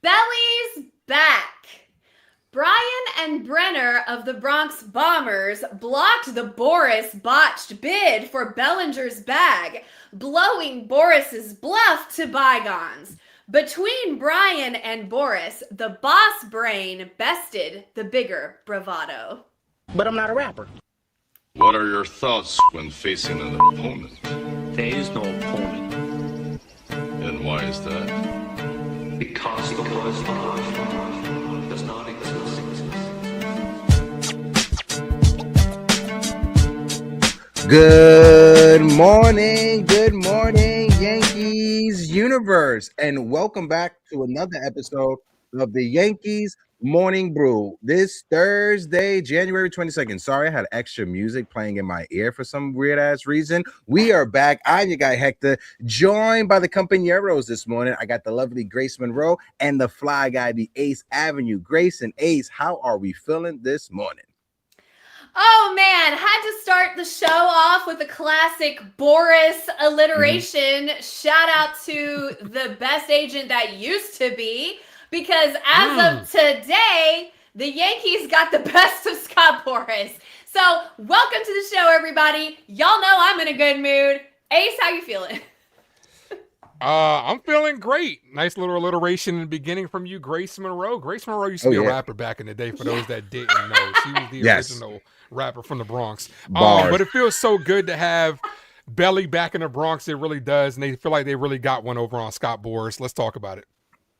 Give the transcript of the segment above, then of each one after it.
Belly's back. Brian and Brenner of the Bronx Bombers blocked the Boris botched bid for Bellinger's bag, blowing Boris's bluff to bygones. Between Brian and Boris, the boss brain bested the bigger bravado. But I'm not a rapper. What are your thoughts when facing an opponent? There is no opponent. And why is that? Because the word love does not exist. Good morning, Yankees universe, and welcome back to another episode of the Yankees Morning Brew. This Thursday, January 22nd. Sorry, I had extra music playing in my ear for some weird-ass reason. We are back. I'm your guy, Hector, joined by the compañeros this morning. I got the lovely Grace Monroe and the fly guy, the Ace Avenue. Grace and Ace, how are we feeling this morning? Oh man, had to start the show off with a classic Boris alliteration. Shout out to the best agent that used to be, because as of today, the Yankees got the best of Scott Boris. So welcome to the show, everybody. Y'all know I'm in a good mood. Ace, how you feeling? I'm feeling great. Nice little alliteration in the beginning from you, Grace Monroe. Grace Monroe used to be a rapper back in the day, for those that didn't know. She was the original rapper from the Bronx. But it feels so good to have Belly back in the Bronx. It really does. And they feel like they really got one over on Scott Boris. Let's talk about it.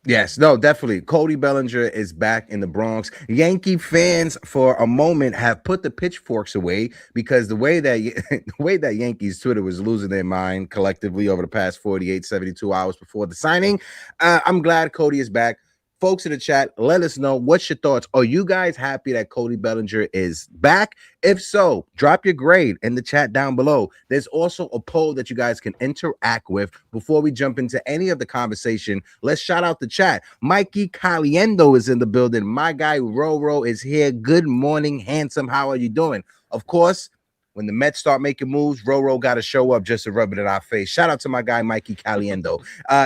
Yes, no, definitely. Cody Bellinger is back in the Bronx. Yankee fans, for a moment, have put the pitchforks away because the way that Yankees Twitter was losing their mind collectively over the past 48, 72 hours before the signing. I'm glad Cody is back. Folks in the chat, let us know what's your thoughts. Are you guys happy that Cody Bellinger is back? If so, drop your grade in the chat down below. There's also a poll that you guys can interact with before we jump into any of the conversation. Let's shout out the chat. Mikey Caliendo is in the building. My guy Roro is here. Good morning, handsome. How are you doing? Of course, when the Mets start making moves, Roro got to show up just to rub it in our face. Shout out to my guy, Mikey Caliendo.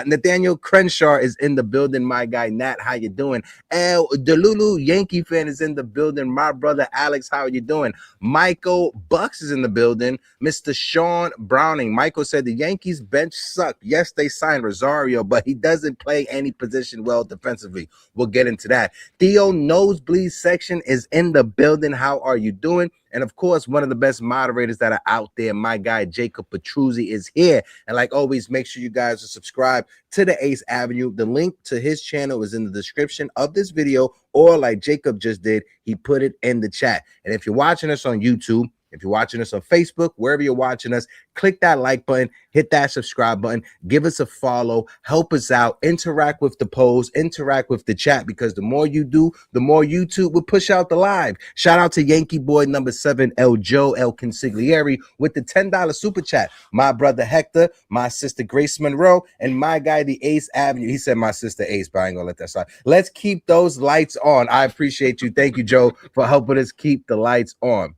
Nathaniel Crenshaw is in the building. My guy, Nat, how you doing? El Delulu, Yankee fan, is in the building. My brother, Alex, how are you doing? Michael Bucks is in the building. Mr. Sean Browning. Michael said the Yankees bench suck. Yes, they signed Rosario, but he doesn't play any position well defensively. We'll get into that. Theo Nosebleed section is in the building. How are you doing? And of course, one of the best moderators that are out there, my guy Jacob Petruzzi, is here. And like always, make sure you guys are subscribed to the Ace Avenue. The link to his channel is in the description of this video, or like Jacob just did, he put it in the chat. And if you're watching us on YouTube, if you're watching us on Facebook, wherever you're watching us, click that like button, hit that subscribe button, give us a follow, help us out, interact with the polls, interact with the chat, because the more you do, the more YouTube will push out the live. Shout out to Yankee boy number 7, El Joe El Consigliere, with the $10 super chat. My brother Hector, my sister Grace Monroe, and my guy, the Ace Avenue. He said my sister Ace, but I ain't gonna let that slide. Let's keep those lights on. I appreciate you. Thank you, Joe, for helping us keep the lights on.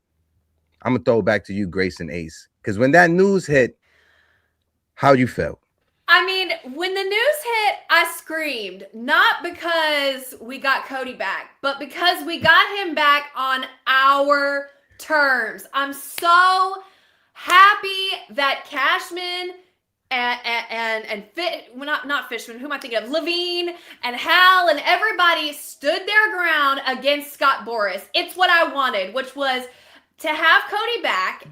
I'm gonna throw it back to you, Grace and Ace, because when that news hit, how you felt? I mean, when the news hit, I screamed, not because we got Cody back, but because we got him back on our terms. I'm so happy that Cashman not Fishman, who am I thinking of? Levine and Hal and everybody stood their ground against Scott Boris. It's what I wanted, which was to have Cody back,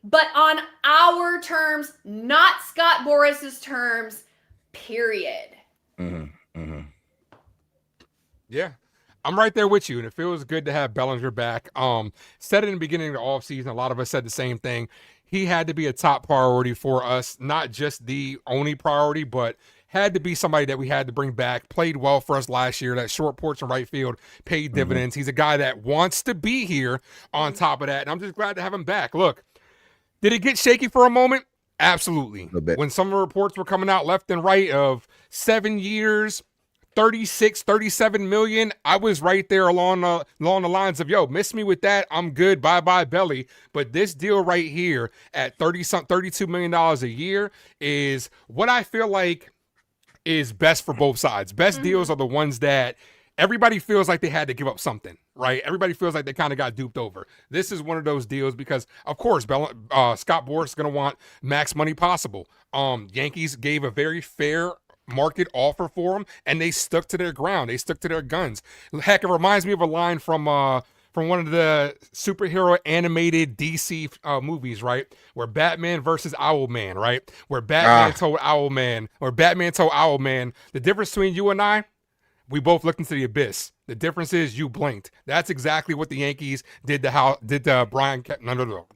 but on our terms, not Scott Boris's terms, period. Yeah, I'm right there with you, and it feels good to have Bellinger back. Said it in the beginning of the offseason, a lot of us said the same thing. He had to be a top priority for us, not just the only priority, but had to be somebody that we had to bring back. Played well for us last year. That short porch in right field paid dividends. He's a guy that wants to be here on top of that, and I'm just glad to have him back. Look, did it get shaky for a moment? Absolutely. When some reports were coming out left and right of 7 years, 36, 37 million, I was right there along the lines of, yo, miss me with that. I'm good. Bye-bye, Belly. But this deal right here at $32 million a year is what I feel like is best for both sides. Best deals are the ones that everybody feels like they had to give up something, right? Everybody feels like they kind of got duped over. This is one of those deals because, of course, Scott Boras is going to want max money possible. Yankees gave a very fair market offer for him, and they stuck to their ground. They stuck to their guns. Heck, it reminds me of a line from one of the superhero animated DC movies, right? Where Batman versus Owlman, right? Where Batman told Owlman, the difference between you and I, we both looked into the abyss. The difference is you blinked. That's exactly what the Yankees did to Brian. No.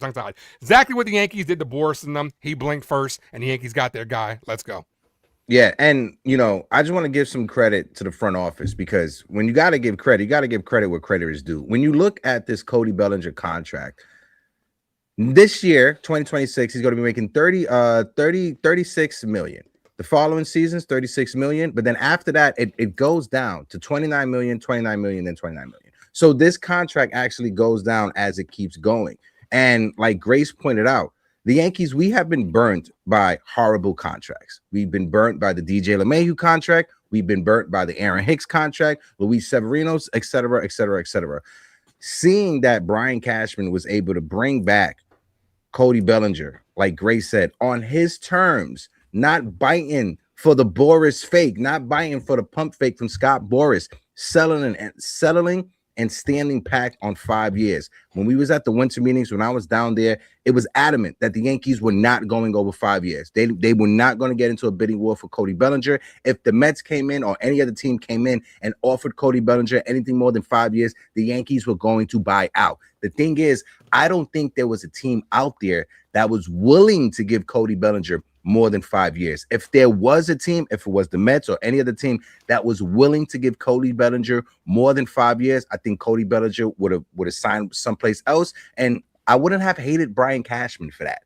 Exactly what the Yankees did to Boras and them. He blinked first, and the Yankees got their guy. Let's go. Yeah, and I just want to give some credit to the front office, because when you got to give credit, you got to give credit where credit is due. When you look at this Cody Bellinger contract, this year, 2026, he's going to be making 36 million. The following season's 36 million, but then after that, it goes down to 29 million, 29 million, then 29 million. So this contract actually goes down as it keeps going. And like Grace pointed out, the Yankees, we have been burnt by horrible contracts. We've been burnt by the DJ LeMahieu contract. We've been burnt by the Aaron Hicks contract, Luis Severino's, et cetera, et cetera, et cetera. Seeing that Brian Cashman was able to bring back Cody Bellinger, like Grace said, on his terms, not biting for the Boras fake, not biting for the pump fake from Scott Boras, settling and standing packed on 5 years. When we was at the winter meetings, when I was down there, it was adamant that the Yankees were not going over 5 years. They were not going to get into a bidding war for Cody Bellinger. If the Mets came in or any other team came in and offered Cody Bellinger anything more than 5 years, the Yankees were going to buy out. The thing is, I don't think there was a team out there that was willing to give Cody Bellinger more than 5 years. If there was a team, if it was the Mets or any other team that was willing to give Cody Bellinger more than 5 years, I think Cody Bellinger would have signed someplace else, and I wouldn't have hated Brian Cashman for that.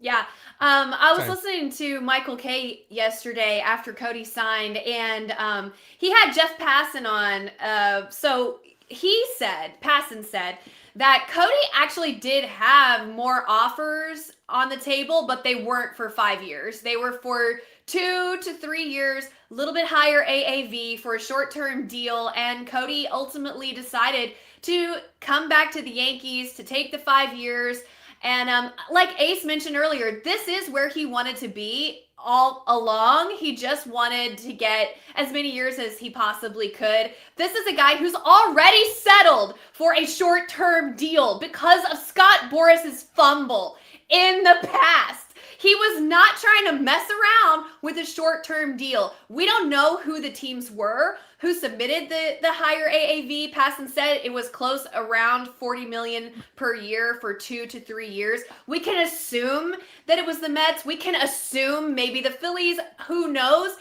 Yeah. I was listening to Michael Kay yesterday after Cody signed, and he had Jeff Passan on. So Passan said that Cody actually did have more offers on the table, but they weren't for 5 years. They were for 2 to 3 years, a little bit higher AAV for a short-term deal. And Cody ultimately decided to come back to the Yankees to take the 5 years. And like Ace mentioned earlier, this is where he wanted to be all along. He just wanted to get as many years as he possibly could. This is a guy who's already settled for a short-term deal because of Scott Boras's fumble in the past. He was not trying to mess around with a short-term deal. We don't know who the teams were who submitted the higher AAV. Passan said it was close around 40 million per year for 2 to 3 years. We can assume that it was the Mets. We can assume maybe the Phillies. Who knows?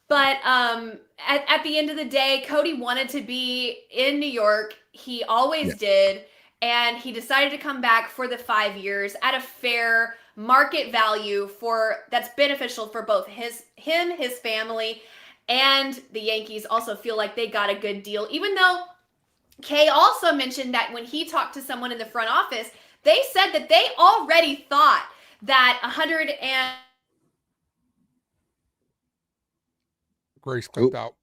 But at the end of the day, Cody wanted to be in New York. He always did. And he decided to come back for the 5 years at a fair market value that's beneficial for both his family, and the Yankees also feel like they got a good deal. Even though Kay also mentioned that when he talked to someone in the front office, they said that they already thought that 100 and Grace clipped out.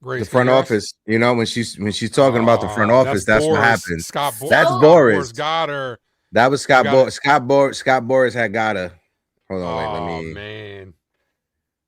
Grace, the front office, when she's talking about the front office, that's what happens. That's Boras. Got her. That was Scott Boras. Scott Boras had got her. Hold on, let me. Man.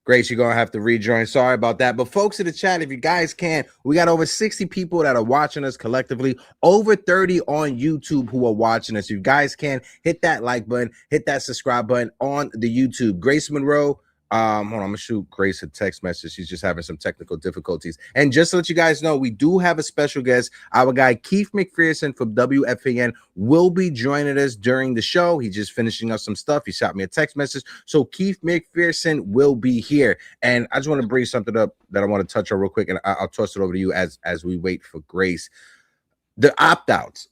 Grace, you're gonna have to rejoin. Sorry about that. But folks in the chat, if you guys can, we got over 60 people that are watching us collectively, over 30 on YouTube who are watching us. If you guys can, hit that like button, hit that subscribe button on the YouTube. Grace Monroe. Hold on, I'm gonna shoot Grace a text message. She's just having some technical difficulties. And just to let you guys know, we do have a special guest. Our guy Keith McPherson from WFAN will be joining us during the show. He's just finishing up some stuff. He shot me a text message. So Keith McPherson will be here. And I just want to bring something up that I want to touch on real quick, and I'll toss it over to you as we wait for Grace. The opt-outs.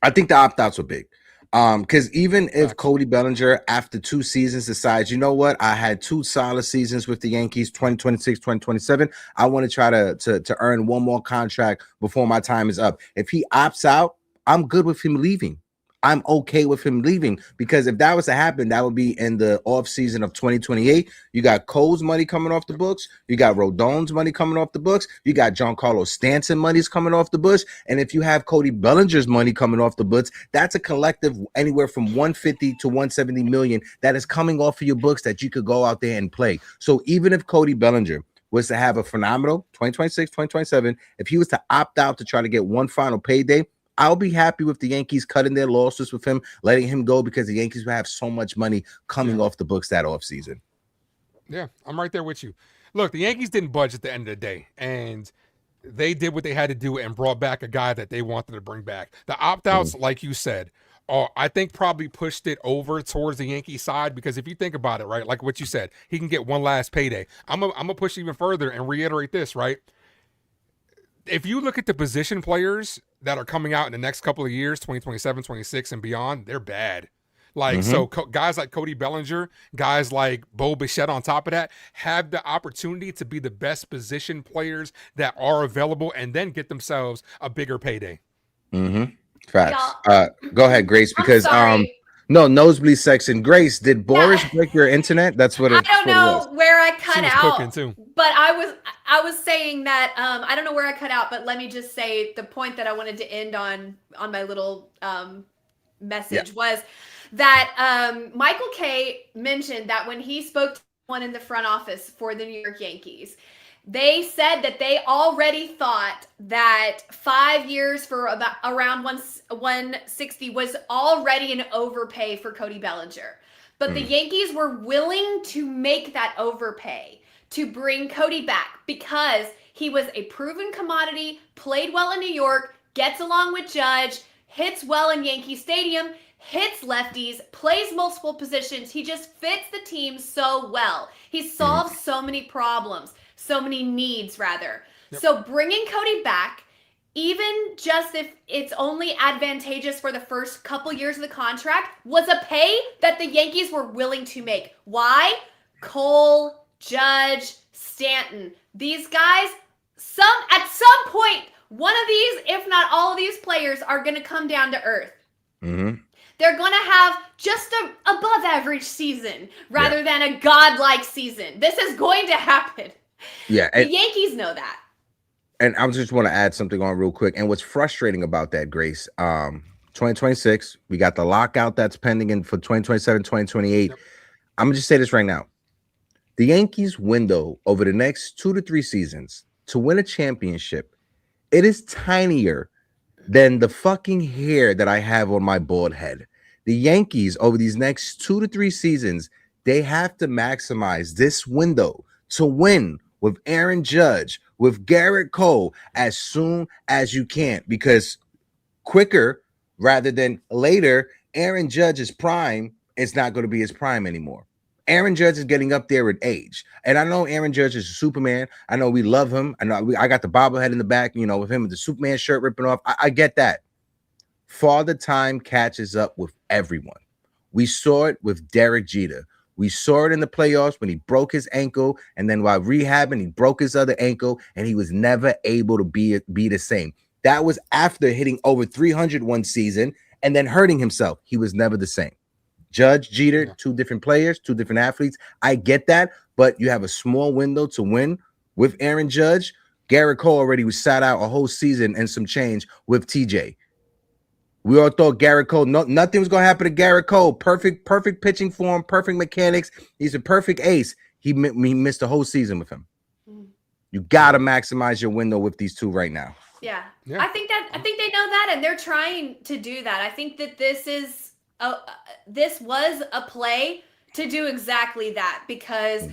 I think the opt-outs were big. Because even if Cody Bellinger, after 2 seasons, decides, you know what, I had 2 solid seasons with the Yankees, 2026, 2027, I want to try to earn one more contract before my time is up. If he opts out, I'm good with him leaving. I'm okay with him leaving, because if that was to happen, that would be in the offseason of 2028. You got Cole's money coming off the books. You got Rodon's money coming off the books. You got Giancarlo Stanton money's coming off the books. And if you have Cody Bellinger's money coming off the books, that's a collective anywhere from 150 to 170 million that is coming off of your books that you could go out there and play. So even if Cody Bellinger was to have a phenomenal 2026, 2027, if he was to opt out to try to get one final payday, I'll be happy with the Yankees cutting their losses with him, letting him go, because the Yankees will have so much money coming off the books that offseason. Yeah, I'm right there with you. Look, the Yankees didn't budge at the end of the day, and they did what they had to do and brought back a guy that they wanted to bring back. The opt-outs, like you said, I think probably pushed it over towards the Yankee side, because if you think about it, right, like what you said, he can get one last payday. I'm gonna push even further and reiterate this, right? If you look at the position players that are coming out in the next couple of years, 2027, 26, and beyond, they're bad. Like, so guys like Cody Bellinger, guys like Bo Bichette on top of that, have the opportunity to be the best position players that are available and then get themselves a bigger payday. Facts. Go ahead, Grace, because no, nosebleed section. Grace, did Boris break your internet? That's what it I don't know where I cut out. Cooking too. But I was saying that I don't know where I cut out, but let me just say the point that I wanted to end on my little message was that Michael Kay mentioned that when he spoke to someone in the front office for the New York Yankees, they said that they already thought that 5 years for about around 160 was already an overpay for Cody Bellinger. But the Yankees were willing to make that overpay to bring Cody back because he was a proven commodity, played well in New York, gets along with Judge, hits well in Yankee Stadium, hits lefties, plays multiple positions. He just fits the team so well. He solves so many problems. So many needs, rather. Yep. So bringing Cody back, even just if it's only advantageous for the first couple years of the contract, was a pay that the Yankees were willing to make. Why? Cole, Judge, Stanton. These guys, at some point, one of these, if not all of these players, are going to come down to earth. They're going to have just a above average season rather than a godlike season. This is going to happen. Yeah, the Yankees know that. And I just want to add something on real quick. And what's frustrating about that, Grace, 2026, we got the lockout that's pending in for 2027, 2028. Yep. I'm gonna just say this right now. The Yankees window over the next 2 to 3 seasons to win a championship, it is tinier than the fucking hair that I have on my bald head. The Yankees over these next 2 to 3 seasons, they have to maximize this window to win with Aaron Judge, with Garrett Cole as soon as you can, because quicker rather than later, Aaron Judge's prime is not going to be his prime anymore. Aaron Judge is getting up there in age. And I know Aaron Judge is a Superman. I know we love him. I know I got the bobblehead in the back, you know, with him with the Superman shirt ripping off. I get that. Father time catches up with everyone. We saw it with Derek Jeter. We saw it in the playoffs when he broke his ankle, and then while rehabbing, he broke his other ankle, and he was never able to be the same. That was after hitting over 300 one season and then hurting himself. He was never the same. Judge, Jeter, 2 different players, 2 different athletes. I get that, but you have a small window to win with Aaron Judge. Garrett Cole already was sat out a whole season and some change with TJ. We all thought Garrett Cole, nothing was going to happen to Garrett Cole. Perfect pitching form, perfect mechanics. He's a perfect ace. He missed the whole season with him. You got to maximize your window with these 2 right now. Yeah. I think they know that, and they're trying to do that. I think that this was a play to do exactly that, because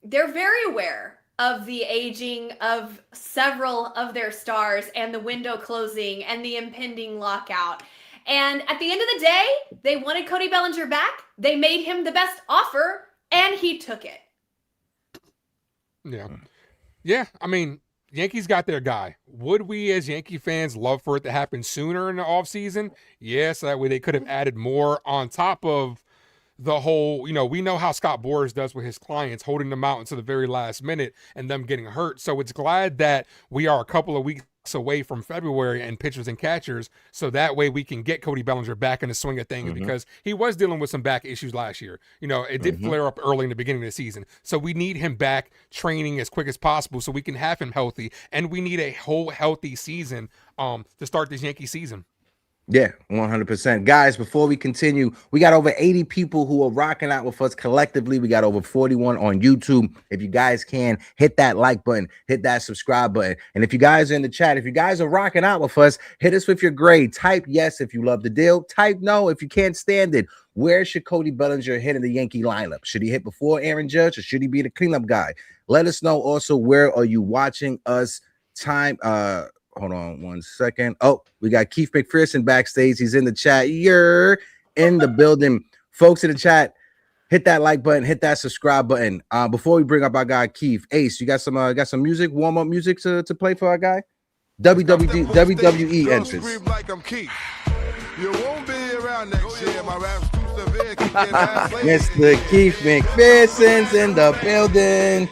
they're very aware of the aging of several of their stars and the window closing and the impending lockout. And at the end of the day, they wanted Cody Bellinger back. They made him the best offer, and he took it. Yeah. I mean, Yankees got their guy. Would we as Yankee fans love for it to happen sooner in the offseason? Yes, that way they could have added more on top of the whole, we know how Scott Boras does with his clients, holding them out until the very last minute and them getting hurt. So it's glad that we are a couple of weeks away from February and pitchers and catchers, so that way we can get Cody Bellinger back in the swing of things, because he was dealing with some back issues last year. It did flare up early in the beginning of the season, so we need him back training as quick as possible so we can have him healthy, and we need a whole healthy season to start this Yankee season. Yeah, 100%. Guys, before we continue, we got over 80 people who are rocking out with us collectively. We got over 41 on YouTube. If you guys can, hit that like button, hit that subscribe button. And if you guys are in the chat, if you guys are rocking out with us, hit us with your grade. Type yes if you love the deal. Type no if you can't stand it. Where should Cody Bellinger hit in the Yankee lineup? Should he hit before Aaron Judge, or should he be the cleanup guy? Let us know. Also, where are you watching us? Hold on one second. Oh, we got Keith McPherson backstage. He's in the chat. You're in the building. Folks in the chat, hit that like button, hit that subscribe button. Before we bring up our guy Keith, Ace, you got some music, warm-up music to play for our guy? WWE entrance. Like I'm Keith. You won't be around next year. My rap's too severe. Mr. Keith McPherson's in the building.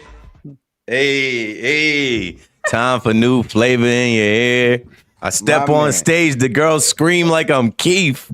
Hey. Time for new flavor in your ear. I step on stage, the girls scream like I'm Keith.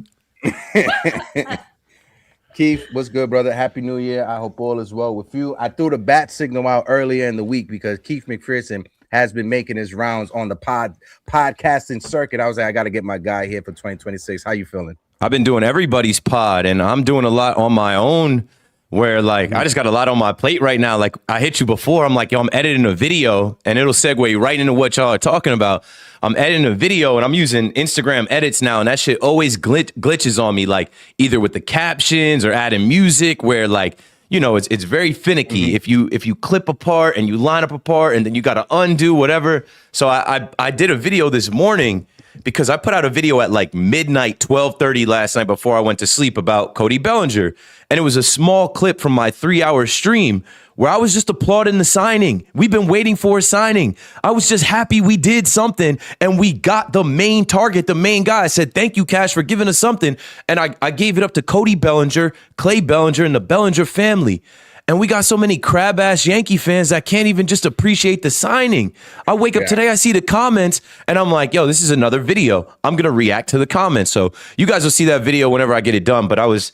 Keith, what's good, brother? Happy New Year. I hope all is well with you. I threw the bat signal out earlier in the week because Keith McPherson has been making his rounds on the podcasting circuit. I was like, I got to get my guy here for 2026. How you feeling? I've been doing everybody's pod, and I'm doing a lot on my own, where like I just got a lot on my plate right now. Like I hit you before, I'm like, yo, I'm editing a video, and it'll segue right into what y'all are talking about. I'm editing a video, and I'm using Instagram edits now, and that shit always glitches on me, like either with the captions or adding music, where like, it's very finicky. If you clip apart and you line up apart, and then you got to undo whatever. So I did a video this morning, because I put out a video at like midnight, 12:30 last night before I went to sleep, about Cody Bellinger. And it was a small clip from my 3-hour stream where I was just applauding the signing. We've been waiting for a signing. I was just happy we did something, and we got the main target, the main guy. I said, thank you, Cash, for giving us something. And I gave it up to Cody Bellinger, Clay Bellinger, and the Bellinger family. And we got so many crab-ass Yankee fans that can't even just appreciate the signing. I wake up today, I see the comments, and I'm like, yo, this is another video. I'm going to react to the comments. So you guys will see that video whenever I get it done. But I was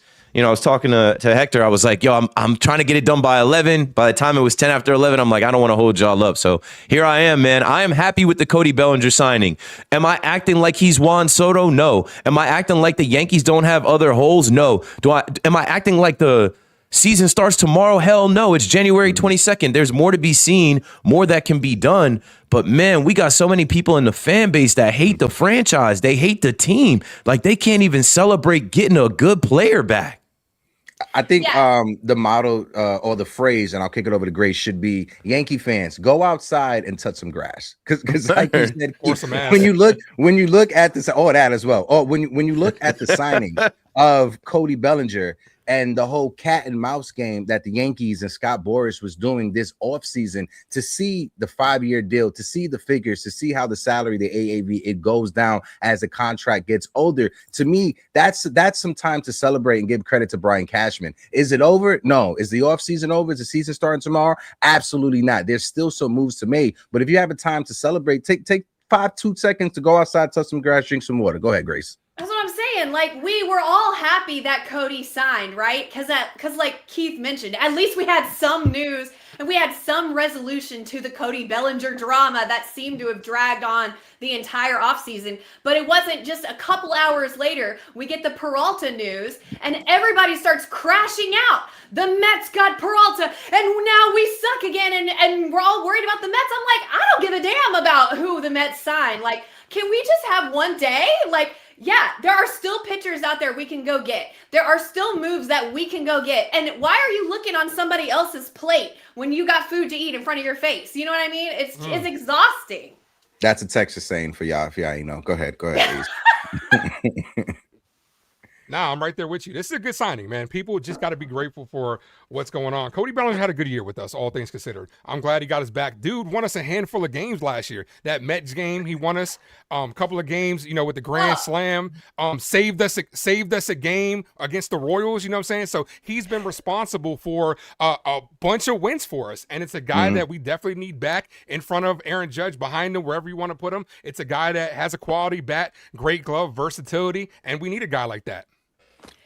talking to Hector. I was like, yo, I'm trying to get it done by 11. By the time it was 10 after 11, I'm like, I don't want to hold y'all up. So here I am, man. I am happy with the Cody Bellinger signing. Am I acting like he's Juan Soto? No. Am I acting like the Yankees don't have other holes? No. Am I acting like the season starts tomorrow? Hell no. It's January 22nd. There's more to be seen, more that can be done. But man, we got so many people in the fan base that hate the franchise. They hate the team. Like they can't even celebrate getting a good player back. I think the motto or the phrase, and I'll kick it over to Grace, should be Yankee fans, go outside and touch some grass. Because like you said, when you look at this, that as well. Oh, when you look at the signing of Cody Bellinger and the whole cat and mouse game that the Yankees and Scott Boras was doing this offseason, to see the 5-year deal, to see the figures, to see how the salary, the AAV, it goes down as the contract gets older. To me, that's some time to celebrate and give credit to Brian Cashman. Is it over? No. Is the offseason over? Is the season starting tomorrow? Absolutely not. There's still some moves to make. But if you have a time to celebrate, take 2 seconds to go outside, touch some grass, drink some water. Go ahead, Grace. That's what I'm saying. Like, we were all happy that Cody signed, right? Because like Keith mentioned, at least we had some news and we had some resolution to the Cody Bellinger drama that seemed to have dragged on the entire offseason. But it wasn't just a couple hours later, we get the Peralta news and everybody starts crashing out. The Mets got Peralta and now we suck again and we're all worried about the Mets. I'm like, I don't give a damn about who the Mets signed. Like, can we just have one day? Like, yeah, there are still pitchers out there we can go get. There are still moves that we can go get. And why are you looking on somebody else's plate when you got food to eat in front of your face? You know what I mean? It's exhausting. That's a Texas saying for y'all, if y'all ain't know. Go ahead, please. Nah, I'm right there with you. This is a good signing, man. People just got to be grateful for what's going on. Cody Bellinger had a good year with us, all things considered. I'm glad he got us back. Dude won us a handful of games last year. That Mets game, he won us a couple of games, with the Grand Slam. Saved us a game against the Royals, you know what I'm saying? So he's been responsible for a bunch of wins for us. And it's a guy that we definitely need back in front of Aaron Judge, behind him, wherever you want to put him. It's a guy that has a quality bat, great glove, versatility, and we need a guy like that.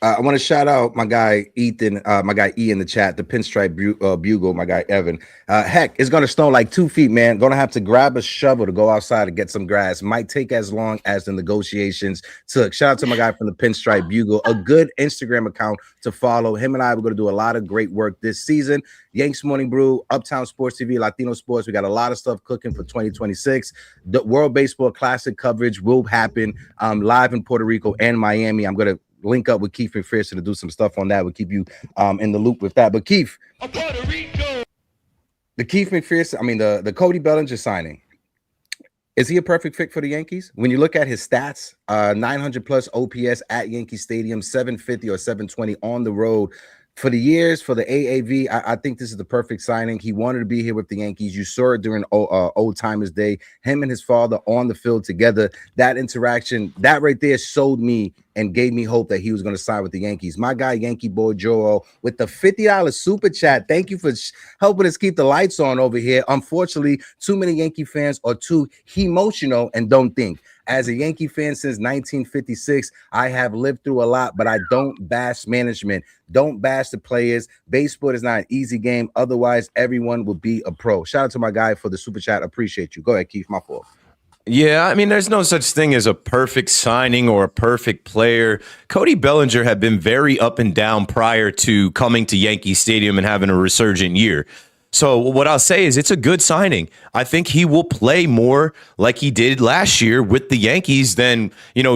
I want to shout out my guy Ethan, my guy E in the chat, the Pinstripe Bugle, my guy Evan. Heck, it's going to snow like 2 feet, man. Going to have to grab a shovel to go outside and get some grass. Might take as long as the negotiations took. Shout out to my guy from the Pinstripe Bugle, a good Instagram account to follow. Him and I, we're going to do a lot of great work this season. Yanks Morning Brew, Uptown Sports TV, Latino Sports. We got a lot of stuff cooking for 2026. The World Baseball Classic coverage will happen live in Puerto Rico and Miami. I'm going to link up with Keith McPherson to do some stuff on that. We'll keep you in the loop with that. But Keith, the Keith McPherson, the Cody Bellinger signing, is he a perfect fit for the Yankees? When you look at his stats, 900 plus OPS at Yankee Stadium, 750 or 720 on the road. For the years, for the AAV, I think this is the perfect signing. He wanted to be here with the Yankees. You saw it during Old Timers Day. Him and his father on the field together. That interaction, that right there sold me and gave me hope that he was going to sign with the Yankees. My guy, Yankee Boy Joel, with the $50 super chat. Thank you for helping us keep the lights on over here. Unfortunately, too many Yankee fans are too emotional and don't think. As a Yankee fan since 1956, I have lived through a lot, but I don't bash management. Don't bash the players. Baseball is not an easy game. Otherwise, everyone will be a pro. Shout out to my guy for the super chat. Appreciate you. Go ahead, Keith. My fault. Yeah, I mean, there's no such thing as a perfect signing or a perfect player. Cody Bellinger had been very up and down prior to coming to Yankee Stadium and having a resurgent year. So what I'll say is it's a good signing. I think he will play more like he did last year with the Yankees than,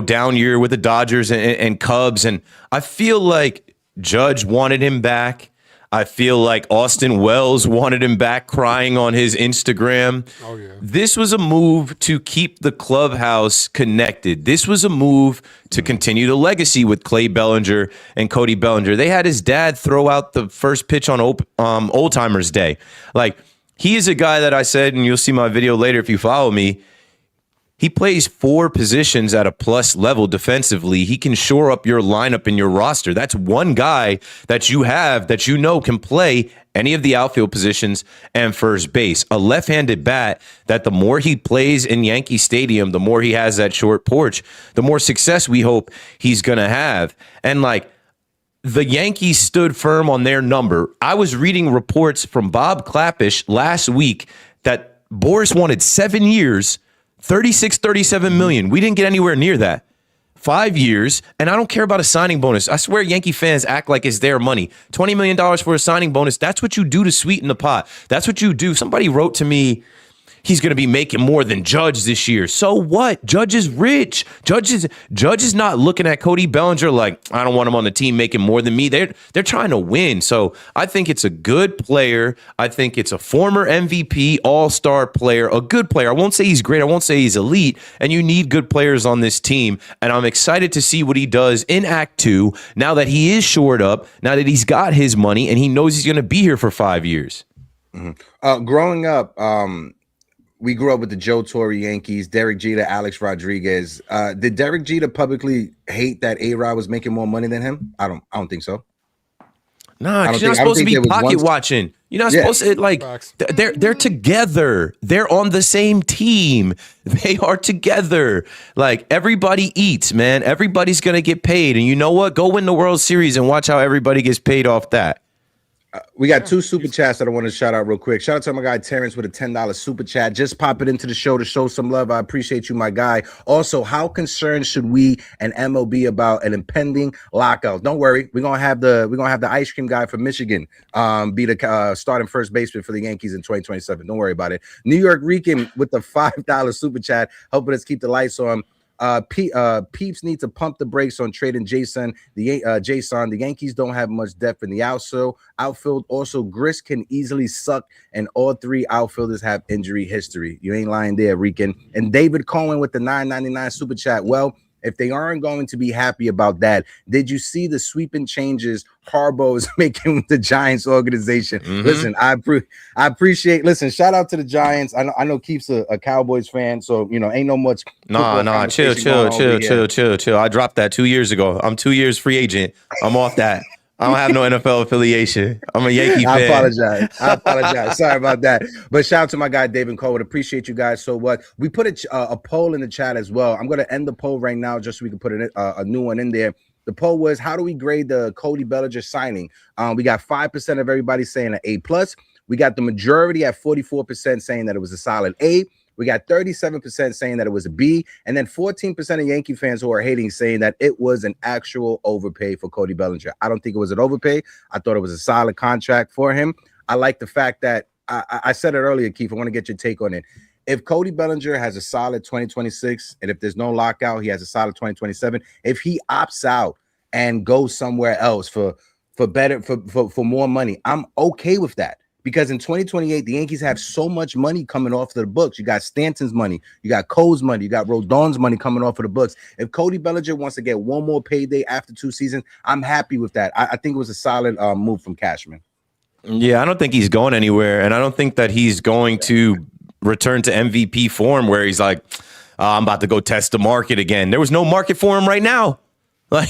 down year with the Dodgers and Cubs. And I feel like Judge wanted him back. I feel like Austin Wells wanted him back, crying on his Instagram. Oh, yeah. This was a move to keep the clubhouse connected. This was a move to continue the legacy with Clay Bellinger and Cody Bellinger. They had his dad throw out the first pitch on Old Timers Day. Like, he is a guy that I said, and you'll see my video later if you follow me, he plays 4 positions at a plus level defensively. He can shore up your lineup and your roster. That's one guy that you have that can play any of the outfield positions and first base. A left-handed bat that the more he plays in Yankee Stadium, the more he has that short porch, the more success we hope he's going to have. And the Yankees stood firm on their number. I was reading reports from Bob Clappish last week that Boris wanted 7 years, 37 million. We didn't get anywhere near that. 5 years, and I don't care about a signing bonus. I swear Yankee fans act like it's their money. $20 million for a signing bonus, that's what you do to sweeten the pot. That's what you do. Somebody wrote to me, he's going to be making more than Judge this year. So what? Judge is rich. Judge is not looking at Cody Bellinger like, I don't want him on the team making more than me. They're trying to win. So I think it's a good player. I think it's a former MVP, all-star player, a good player. I won't say he's great. I won't say he's elite. And you need good players on this team. And I'm excited to see what he does in Act 2 now that he is shored up, now that he's got his money and he knows he's going to be here for 5 years. Mm-hmm. Growing up, we grew up with the Joe Torre Yankees, Derek Jeter, Alex Rodriguez. Did Derek Jeter publicly hate that A-Rod was making more money than him? I don't think so. Nah, you're not supposed to be pocket watching. You're not supposed to they're together. They're on the same team. They are together. Like, everybody eats, man. Everybody's gonna get paid. And you know what? Go win the World Series and watch how everybody gets paid off that. We got 2 super chats that I want to shout out real quick. Shout out to my guy Terrence with a $10 super chat. Just pop it into the show to show some love. I appreciate you, my guy. Also, how concerned should we and MLB about an impending lockout? Don't worry, we're gonna have the ice cream guy from Michigan be the starting first baseman for the Yankees in 2027. Don't worry about it. New York Rican with the $5 super chat, helping us keep the lights on. Peeps need to pump the brakes on trading Jasson. The Yankees don't have much depth in the outfield. Also, Grist can easily suck, and all 3 outfielders have injury history. You ain't lying there, Rican. And David Cohen with the $9.99 super chat. Well, if they aren't going to be happy about that, did you see the sweeping changes Harbaugh is making with the Giants organization? Listen, I appreciate. Listen, shout out to the Giants. I know Keith's a Cowboys fan, so ain't no much. Nah, chill. I dropped that 2 years ago. I'm 2 years free agent. I'm off that. I don't have no NFL affiliation. I'm a Yankee fan. I apologize. Sorry about that. But shout out to my guy, David Cole. Appreciate you guys so much. We put a poll in the chat as well. I'm going to end the poll right now just so we can put a new one in there. The poll was, how do we grade the Cody Bellinger signing? We got 5% of everybody saying an A+. We got the majority at 44% saying that it was a solid A. We got 37% saying that it was a B, and then 14% of Yankee fans who are hating saying that it was an actual overpay for Cody Bellinger. I don't think it was an overpay. I thought it was a solid contract for him. I like the fact that I said it earlier, Keith. I want to get your take on it. If Cody Bellinger has a solid 2026, and if there's no lockout, he has a solid 2027. If he opts out and goes somewhere else for more money, I'm okay with that. Because in 2028, the Yankees have so much money coming off of the books. You got Stanton's money, you got Cole's money, you got Rodon's money coming off of the books. If Cody Bellinger wants to get one more payday after 2 seasons, I'm happy with that. I think it was a solid move from Cashman. Yeah, I don't think he's going anywhere, and I don't think that he's going to return to MVP form where he's like, I'm about to go test the market again. There was no market for him right now. Like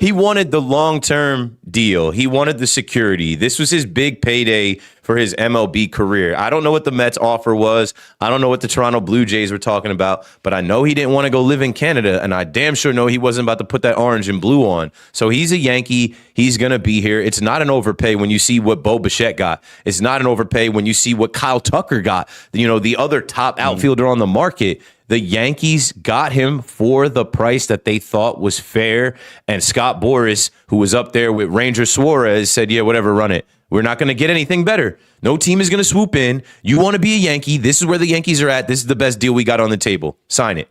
he wanted the long-term deal. He wanted the security. This was his big payday for his MLB career. I don't know what the Mets offer was. I don't know what the Toronto Blue Jays were talking about, but I know he didn't want to go live in Canada, and I damn sure know he wasn't about to put that orange and blue on. So he's a Yankee. He's going to be here. It's not an overpay when you see what Bo Bichette got. It's not an overpay when you see what Kyle Tucker got, the other top outfielder on the market. The Yankees got him for the price that they thought was fair. And Scott Boras, who was up there with Ranger Suarez, said, yeah, whatever, run it. We're not going to get anything better. No team is going to swoop in. You want to be a Yankee. This is where the Yankees are at. This is the best deal we got on the table. Sign it.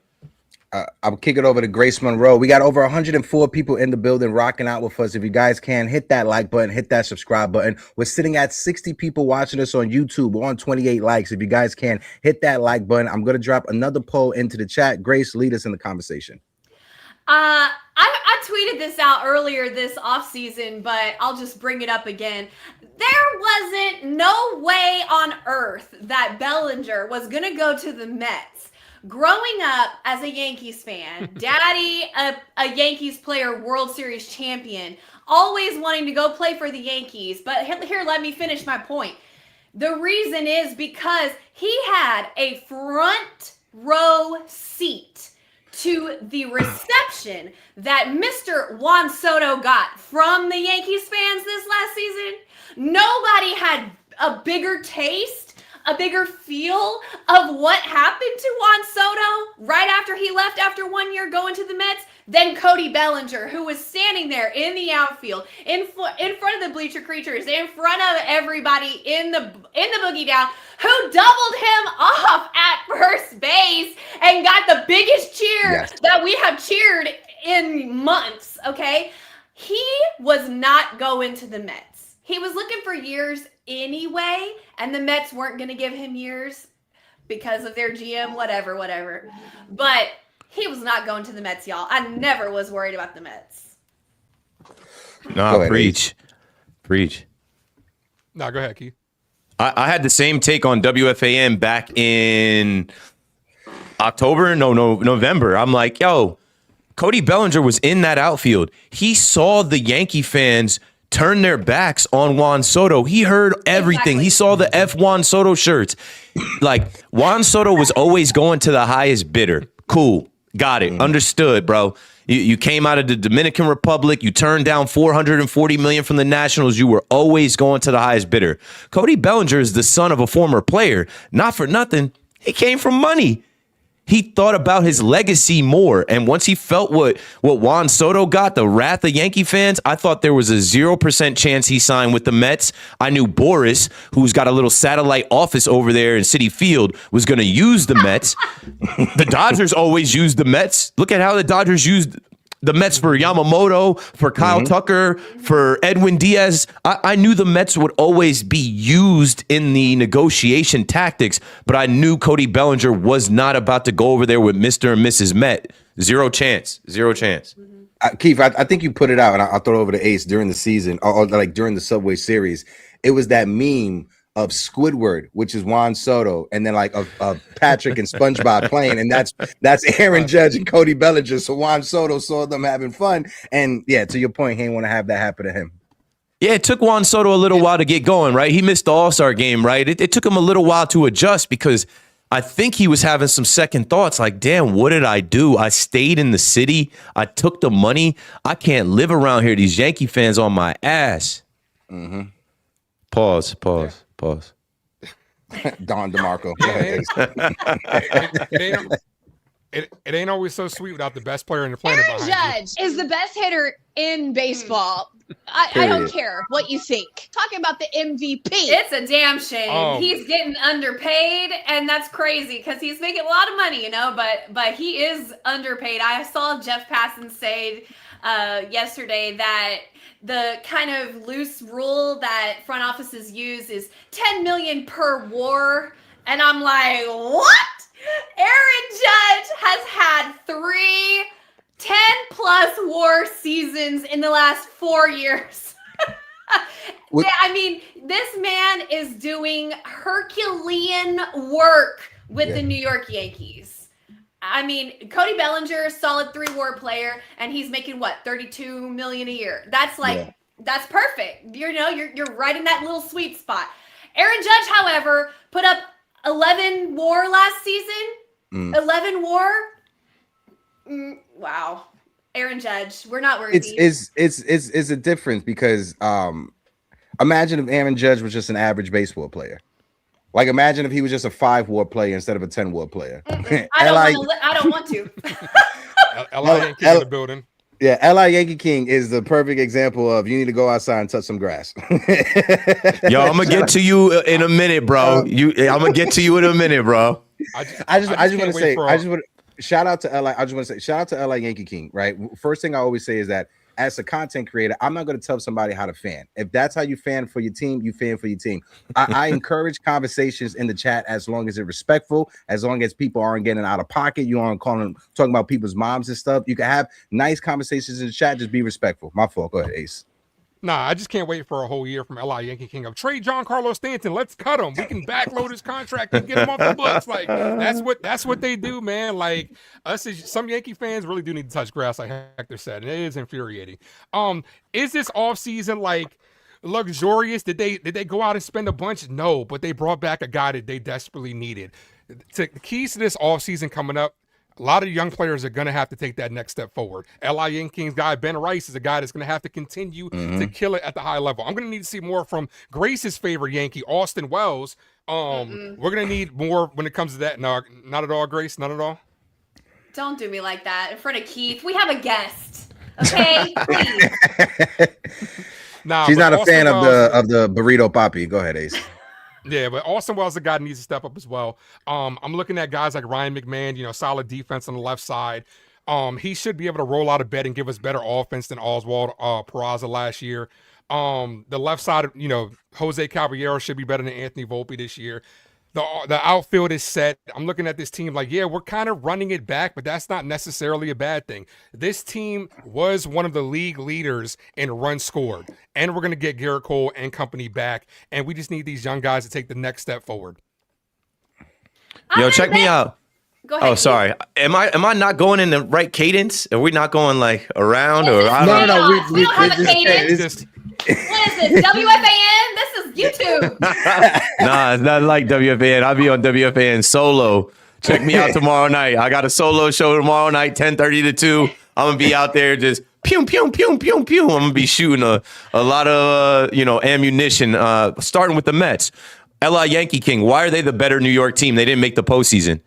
I'll kick it over to Grace Monroe. We got over 104 people in the building rocking out with us. If you guys can, hit that like button, hit that subscribe button. We're sitting at 60 people watching us on YouTube. We're on 28 likes. If you guys can, hit that like button. I'm going to drop another poll into the chat. Grace, lead us in the conversation. I tweeted this out earlier this offseason, but I'll just bring it up again. There wasn't no way on earth that Bellinger was going to go to the Mets. Growing up as a Yankees fan, daddy, a Yankees player, World Series champion, always wanting to go play for the Yankees. But here, let me finish my point. The reason is because he had a front row seat to the reception that Mr. Juan Soto got from the Yankees fans this last season. Nobody had a bigger taste, a bigger feel of what happened to Juan Soto right after he left after 1 year going to the Mets than Cody Bellinger, who was standing there in the outfield, in front of the bleacher creatures, in front of everybody in the boogie down, who doubled him off at first base and got the biggest cheer that we have cheered in months, okay? He was not going to the Mets. He was looking for years anyway, and the Mets weren't going to give him years because of their GM, whatever. But he was not going to the Mets, y'all. I never was worried about the Mets. No, preach. No, go ahead, Keith. I had the same take on WFAN back in November. I'm like, yo, Cody Bellinger was in that outfield. He saw the Yankee fans turn their backs on Juan Soto. He heard everything. Exactly. He saw the F Juan Soto shirts. Like, Juan Soto was always going to the highest bidder. Cool. Got it. Understood, bro. You came out of the Dominican Republic. You turned down $440 million from the Nationals. You were always going to the highest bidder. Cody Bellinger is the son of a former player. Not for nothing. He came from money. He thought about his legacy more. And once he felt what Juan Soto got, the wrath of Yankee fans, I thought there was a 0% chance he signed with the Mets. I knew Boris, who's got a little satellite office over there in Citi Field, was going to use the Mets. The Dodgers always used the Mets. Look at how the Dodgers used the Mets for Yamamoto, for Kyle Tucker, for Edwin Diaz. I knew the Mets would always be used in the negotiation tactics, but I knew Cody Bellinger was not about to go over there with Mr. and Mrs. Met. Zero chance. Zero chance. Keith, I think you put it out, and I'll throw it over to Ace during the season, or like during the Subway Series. It was that meme of Squidward, which is Juan Soto, and then like of Patrick and SpongeBob playing, and that's Aaron Judge and Cody Bellinger. So Juan Soto saw them having fun, and yeah, to your point, he didn't want to have that happen to him. Yeah, it took Juan Soto a little while to get going, right? He missed the All-Star game, right? It took him a little while to adjust because I think he was having some second thoughts like, damn, what did I do? I stayed in the city. I took the money. I can't live around here. These Yankee fans on my ass. Mm-hmm. Pause. Don DeMarco. It ain't always so sweet without the best player in the planet. Aaron Judge is the best hitter in baseball. I don't care what you think. Talking about the MVP. It's a damn shame. Oh. He's getting underpaid, and that's crazy because he's making a lot of money, you know, but he is underpaid. I saw Jeff Passan say yesterday that the kind of loose rule that front offices use is $10 million per WAR, and I'm like, what? Aaron Judge has had 3 10-plus WAR seasons in the last 4 years. I mean, this man is doing Herculean work with the New York Yankees. I mean, Cody Bellinger, solid 3-WAR player, and he's making what, $32 million a year. That's that's perfect. You know, you're right in that little sweet spot. Aaron Judge, however, put up 11 WAR last season. 11 WAR. Wow. Aaron Judge, we're not worthy. It's a difference because imagine if Aaron Judge was just an average baseball player. Like imagine if he was just a 5-WAR player instead of a 10-WAR player. I don't want to. LA Yankee in the building. Yeah, LA Yankee King is the perfect example of you need to go outside and touch some grass. Yo, I'm gonna get to you in a minute, bro. I'm gonna get to you in a minute, bro. I just want to say, shout out to LA. I just want to say, shout out to LA Yankee King. Right. First thing I always say is that as a content creator, I'm not going to tell somebody how to fan. If that's how you fan for your team, you fan for your team. I encourage conversations in the chat as long as it's respectful, as long as people aren't getting out of pocket. You aren't talking about people's moms and stuff. You can have nice conversations in the chat. Just be respectful. My fault. Go ahead, Ace. Nah, I just can't wait for a whole year from LA Yankee King of trade Giancarlo Stanton. Let's cut him. We can backload his contract and get him off the books. Like that's what they do, man. Like some Yankee fans really do need to touch grass, like Hector said, and it is infuriating. Is this offseason like luxurious? Did they go out and spend a bunch? No, but they brought back a guy that they desperately needed. The keys to this offseason coming up. A lot of young players are going to have to take that next step forward. LA Yankees guy, Ben Rice, is a guy that's going to have to continue to kill it at the high level. I'm going to need to see more from Grace's favorite Yankee, Austin Wells. We're going to need more when it comes to that. No, not at all, Grace. Not at all. Don't do me like that in front of Keith. We have a guest. Okay, please. Nah, she's not a fan Wells, of the burrito poppy. Go ahead, Ace. Yeah, but Austin Wells is a guy that needs to step up as well. I'm looking at guys like Ryan McMahon, solid defense on the left side. He should be able to roll out of bed and give us better offense than Oswald Peraza last year. The left side, Jose Caballero should be better than Anthony Volpe this year. The outfield is set. I'm looking at this team like, yeah, we're kind of running it back, but that's not necessarily a bad thing. This team was one of the league leaders in runs scored, and we're going to get Garrett Cole and company back, and we just need these young guys to take the next step forward. Yo, check me out. Go ahead. Oh, sorry. Am I not going in the right cadence? Are we not going like around or? I don't know. No. We don't have a cadence. What is this, WFAN? This is YouTube. Nah, it's not like WFAN. I'll be on WFAN solo. Check me out tomorrow night. I got a solo show tomorrow night, 10:30 to 2. I'm going to be out there just pew, pew, pew, pew, pew. I'm going to be shooting a lot of, ammunition, starting with the Mets. LA Yankee King, why are they the better New York team? They didn't make the postseason.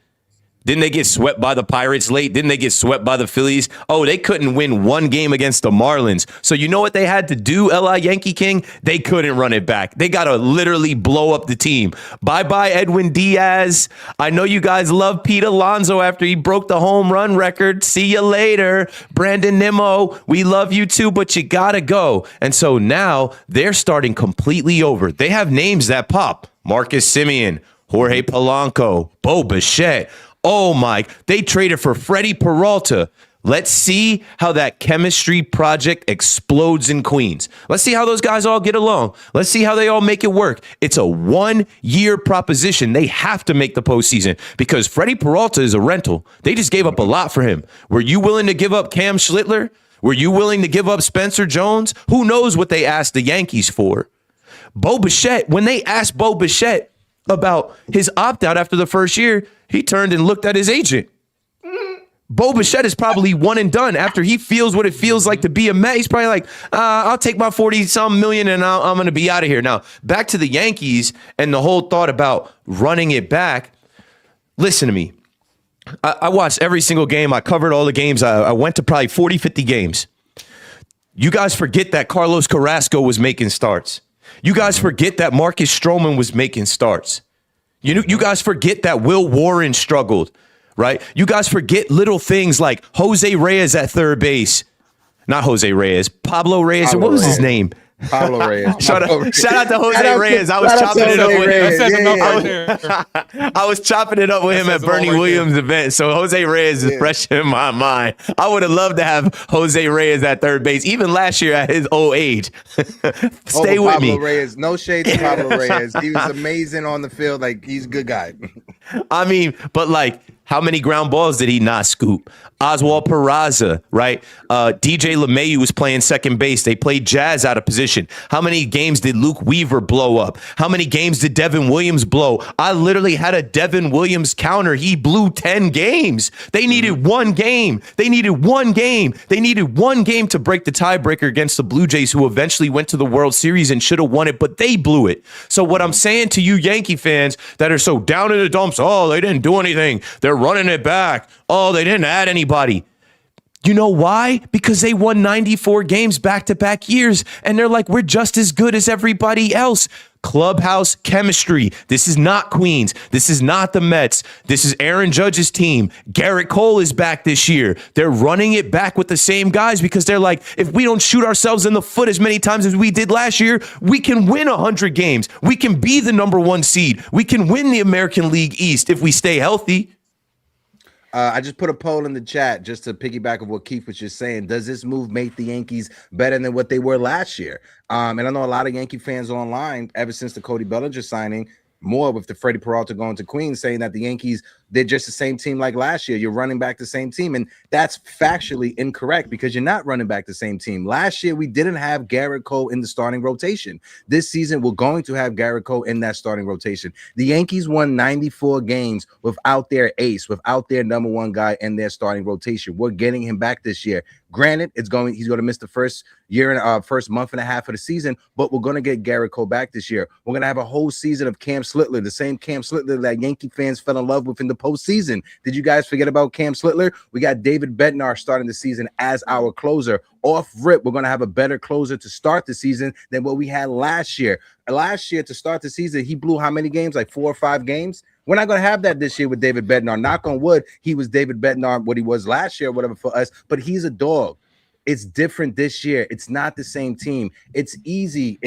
Didn't they get swept by the Pirates late? Didn't they get swept by the Phillies? Oh, they couldn't win one game against the Marlins. So you know what they had to do, LA Yankee King? They couldn't run it back. They got to literally blow up the team. Bye-bye, Edwin Diaz. I know you guys love Pete Alonso after he broke the home run record. See you later. Brandon Nimmo, we love you too, but you got to go. And so now they're starting completely over. They have names that pop. Marcus Semien, Jorge Polanco, Bo Bichette. Oh my, they traded for Freddie Peralta. Let's see how that chemistry project explodes in Queens. Let's see how those guys all get along. Let's see how they all make it work. It's a 1-year proposition. They have to make the postseason because Freddie Peralta is a rental. They just gave up a lot for him. Were you willing to give up Cam Schlittler? Were you willing to give up Spencer Jones? Who knows what they asked the Yankees for? Bo Bichette, when they asked Bo Bichette about his opt-out after the first year, he turned and looked at his agent. Bo Bichette is probably one and done after he feels what it feels like to be a Met. He's probably like, I'll take my 40-some million and I'm going to be out of here. Now, back to the Yankees and the whole thought about running it back. Listen to me. I watched every single game. I covered all the games. I went to probably 40, 50 games. You guys forget that Carlos Carrasco was making starts. You guys forget that Marcus Stroman was making starts. You guys forget that Will Warren struggled. Right? You guys forget little things like Jose Reyes at third base. Not Jose Reyes. Pablo Reyes. What was his name? Pablo Reyes. Shout out to Jose Reyes. I was chopping it up with him. I was chopping it up with him at Bernie Williams' event. So Jose Reyes is fresh in my mind. I would have loved to have Jose Reyes at third base, even last year at his old age. Stay with Pablo me. Reyes. No shade to Pablo Reyes. He was amazing on the field. Like, he's a good guy. I mean, but like, how many ground balls did he not scoop? Oswald Peraza, right? DJ LeMahieu was playing second base. They played Jazz out of position. How many games did Luke Weaver blow up? How many games did Devin Williams blow? I literally had a Devin Williams counter. He blew 10 games. They needed one game. They needed one game. They needed one game to break the tiebreaker against the Blue Jays, who eventually went to the World Series and should have won it, but they blew it. So what I'm saying to you Yankee fans that are so down in the dumps, oh, they didn't do anything. They're running it back. Oh, they didn't add anybody. You know why? Because they won 94 games back-to-back years, and they're like, we're just as good as everybody else. Clubhouse chemistry. This is not Queens. This is not the Mets. This is Aaron Judge's team. Garrett Cole is back this year. They're running it back with the same guys because they're like, if we don't shoot ourselves in the foot as many times as we did last year, we can win 100 games. We can be the number 1 seed. We can win the American League East if we stay healthy. I just put a poll in the chat just to piggyback of what Keith was just saying. Does this move make the Yankees better than what they were last year? And I know a lot of Yankee fans online, ever since the Cody Bellinger signing, more with the Freddie Peralta going to Queens, saying that the Yankees, they're just the same team like last year. You're running back the same team. And that's factually incorrect because you're not running back the same team. Last year, we didn't have Garrett Cole in the starting rotation. This season, we're going to have Garrett Cole in that starting rotation. The Yankees won 94 games without their ace, without their number 1 guy in their starting rotation. We're getting him back this year. Granted, he's going to miss the first year and first month and a half of the season, but we're going to get Garrett Cole back this year. We're going to have a whole season of Cam Schlittler, the same Cam Schlittler that Yankee fans fell in love with in the postseason. Did you guys forget about Cam Schlittler? We got David Bednar starting the season as our closer. Off rip, we're going to have a better closer to start the season than what we had last year. Last year, to start the season, he blew how many games? Like 4 or 5 games? We're not going to have that this year with David Bednar. Knock on wood, he was David Bednar, what he was last year, whatever for us, but he's a dog. It's different this year. It's not the same team. It's easy.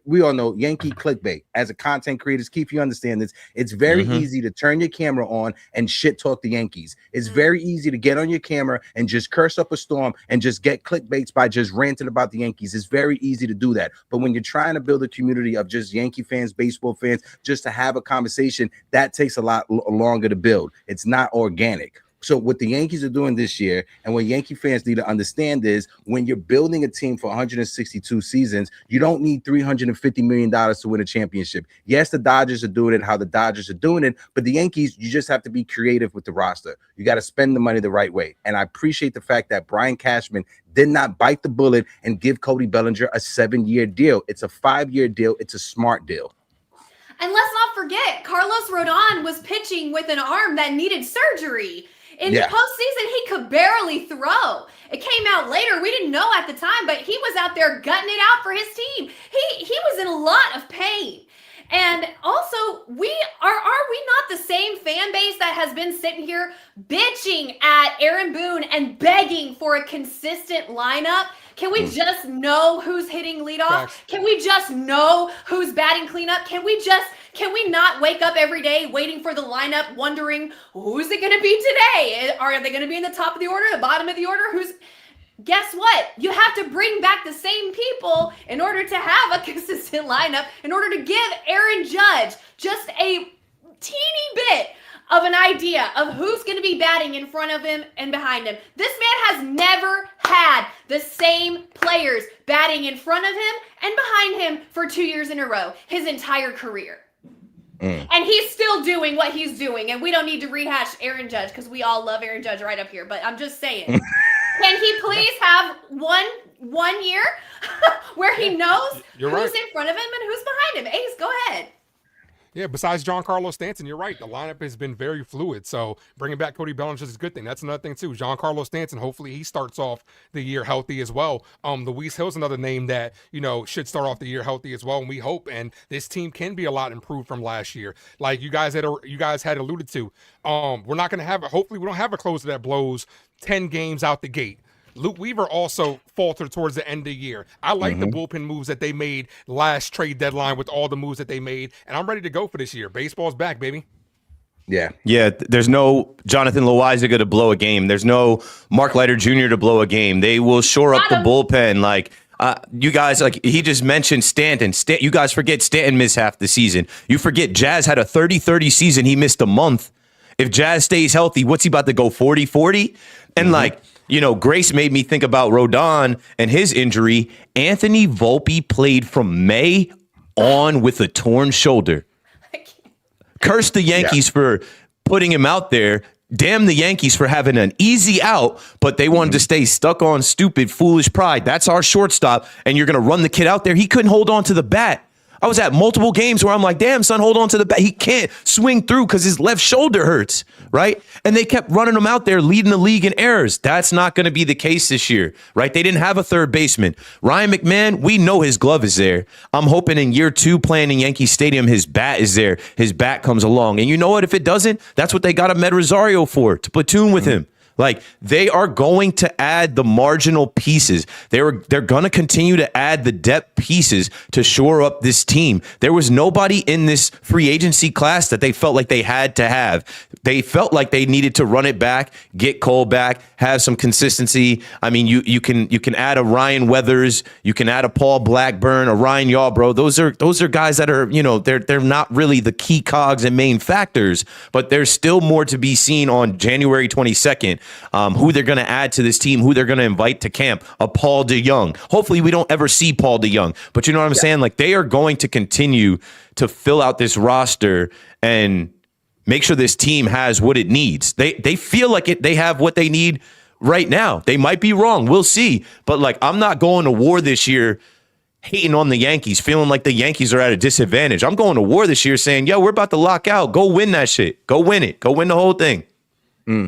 We all know Yankee clickbait. As a content creator, Keith, you understand this. It's very easy to turn your camera on and shit talk the Yankees. It's very easy to get on your camera and just curse up a storm and just get clickbaits by just ranting about the Yankees. It's very easy to do that. But when you're trying to build a community of just Yankee fans, baseball fans, just to have a conversation, that takes a lot longer to build. It's not organic. So what the Yankees are doing this year, and what Yankee fans need to understand is, when you're building a team for 162 seasons, you don't need $350 million to win a championship. Yes, the Dodgers are doing it how the Dodgers are doing it, but the Yankees, you just have to be creative with the roster. You got to spend the money the right way. And I appreciate the fact that Brian Cashman did not bite the bullet and give Cody Bellinger a 7-year deal. It's a 5-year deal. It's a smart deal. And let's not forget, Carlos Rodon was pitching with an arm that needed surgery. In the postseason, he could barely throw. It came out later. We didn't know at the time, but he was out there gutting it out for his team. He was in a lot of pain. And also, are we not the same fan base that has been sitting here bitching at Aaron Boone and begging for a consistent lineup? Can we just know who's hitting leadoff? Facts. Can we just know who's batting cleanup? Can we not wake up every day waiting for the lineup, wondering who's it going to be today? Are they going to be in the top of the order, the bottom of the order? Guess what? You have to bring back the same people in order to have a consistent lineup, in order to give Aaron Judge just a teeny bit of an idea of who's going to be batting in front of him and behind him. This man has never had the same players batting in front of him and behind him for 2 years in a row, his entire career. And he's still doing what he's doing. And we don't need to rehash Aaron Judge because we all love Aaron Judge right up here. But I'm just saying, can he please have one year where he knows who's in front of him and who's behind him? Ace, go ahead. Yeah, besides Giancarlo Stanton, you're right. The lineup has been very fluid. So bringing back Cody Bellinger is a good thing. That's another thing, too. Giancarlo Stanton, hopefully he starts off the year healthy as well. Luis Hill's another name that, should start off the year healthy as well. And we hope, and this team can be a lot improved from last year. Like you guys had alluded to. We're not going to have hopefully we don't have a closer that blows 10 games out the gate. Luke Weaver also faltered towards the end of the year. I like the bullpen moves that they made last trade deadline with all the moves that they made, and I'm ready to go for this year. Baseball's back, baby. Yeah. There's no Jonathan Loaizaga to blow a game. There's no Mark Leiter Jr. to blow a game. They will shore up the bullpen. Like you guys, like he just mentioned Stanton. You guys forget Stanton missed half the season. You forget Jazz had a 30-30 season. He missed a month. If Jazz stays healthy, what's he about to go 40-40? And Grace made me think about Rodon and his injury. Anthony Volpe played from May on with a torn shoulder. Curse the Yankees for putting him out there. Damn the Yankees for having an easy out, but they wanted to stay stuck on stupid, foolish pride. That's our shortstop, and you're going to run the kid out there. He couldn't hold on to the bat. I was at multiple games where I'm like, damn, son, hold on to the bat. He can't swing through because his left shoulder hurts, right? And they kept running him out there, leading the league in errors. That's not going to be the case this year, right? They didn't have a third baseman. Ryan McMahon, we know his glove is there. I'm hoping in year 2 playing in Yankee Stadium, his bat is there. His bat comes along. And you know what? If it doesn't, that's what they got Ahmed Rosario for, to platoon with him. Like, they are going to add the marginal pieces. They're going to continue to add the depth pieces to shore up this team. There was nobody in this free agency class that they felt like they had to have. They felt like they needed to run it back, get Cole back, have some consistency. I mean, you can add a Ryan Weathers, you can add a Paul Blackburn, a Ryan Yarbrough. Those are guys that are, they're not really the key cogs and main factors, but there's still more to be seen on January 22nd. Who they're going to add to this team, who they're going to invite to camp, a Paul DeYoung. Hopefully we don't ever see Paul DeYoung, but you know what I'm saying? Like, they are going to continue to fill out this roster and make sure this team has what it needs. They feel like they have what they need right now. They might be wrong. We'll see. But like, I'm not going to war this year hating on the Yankees, feeling like the Yankees are at a disadvantage. I'm going to war this year saying, yo, we're about to lock out. Go win that shit. Go win it. Go win the whole thing.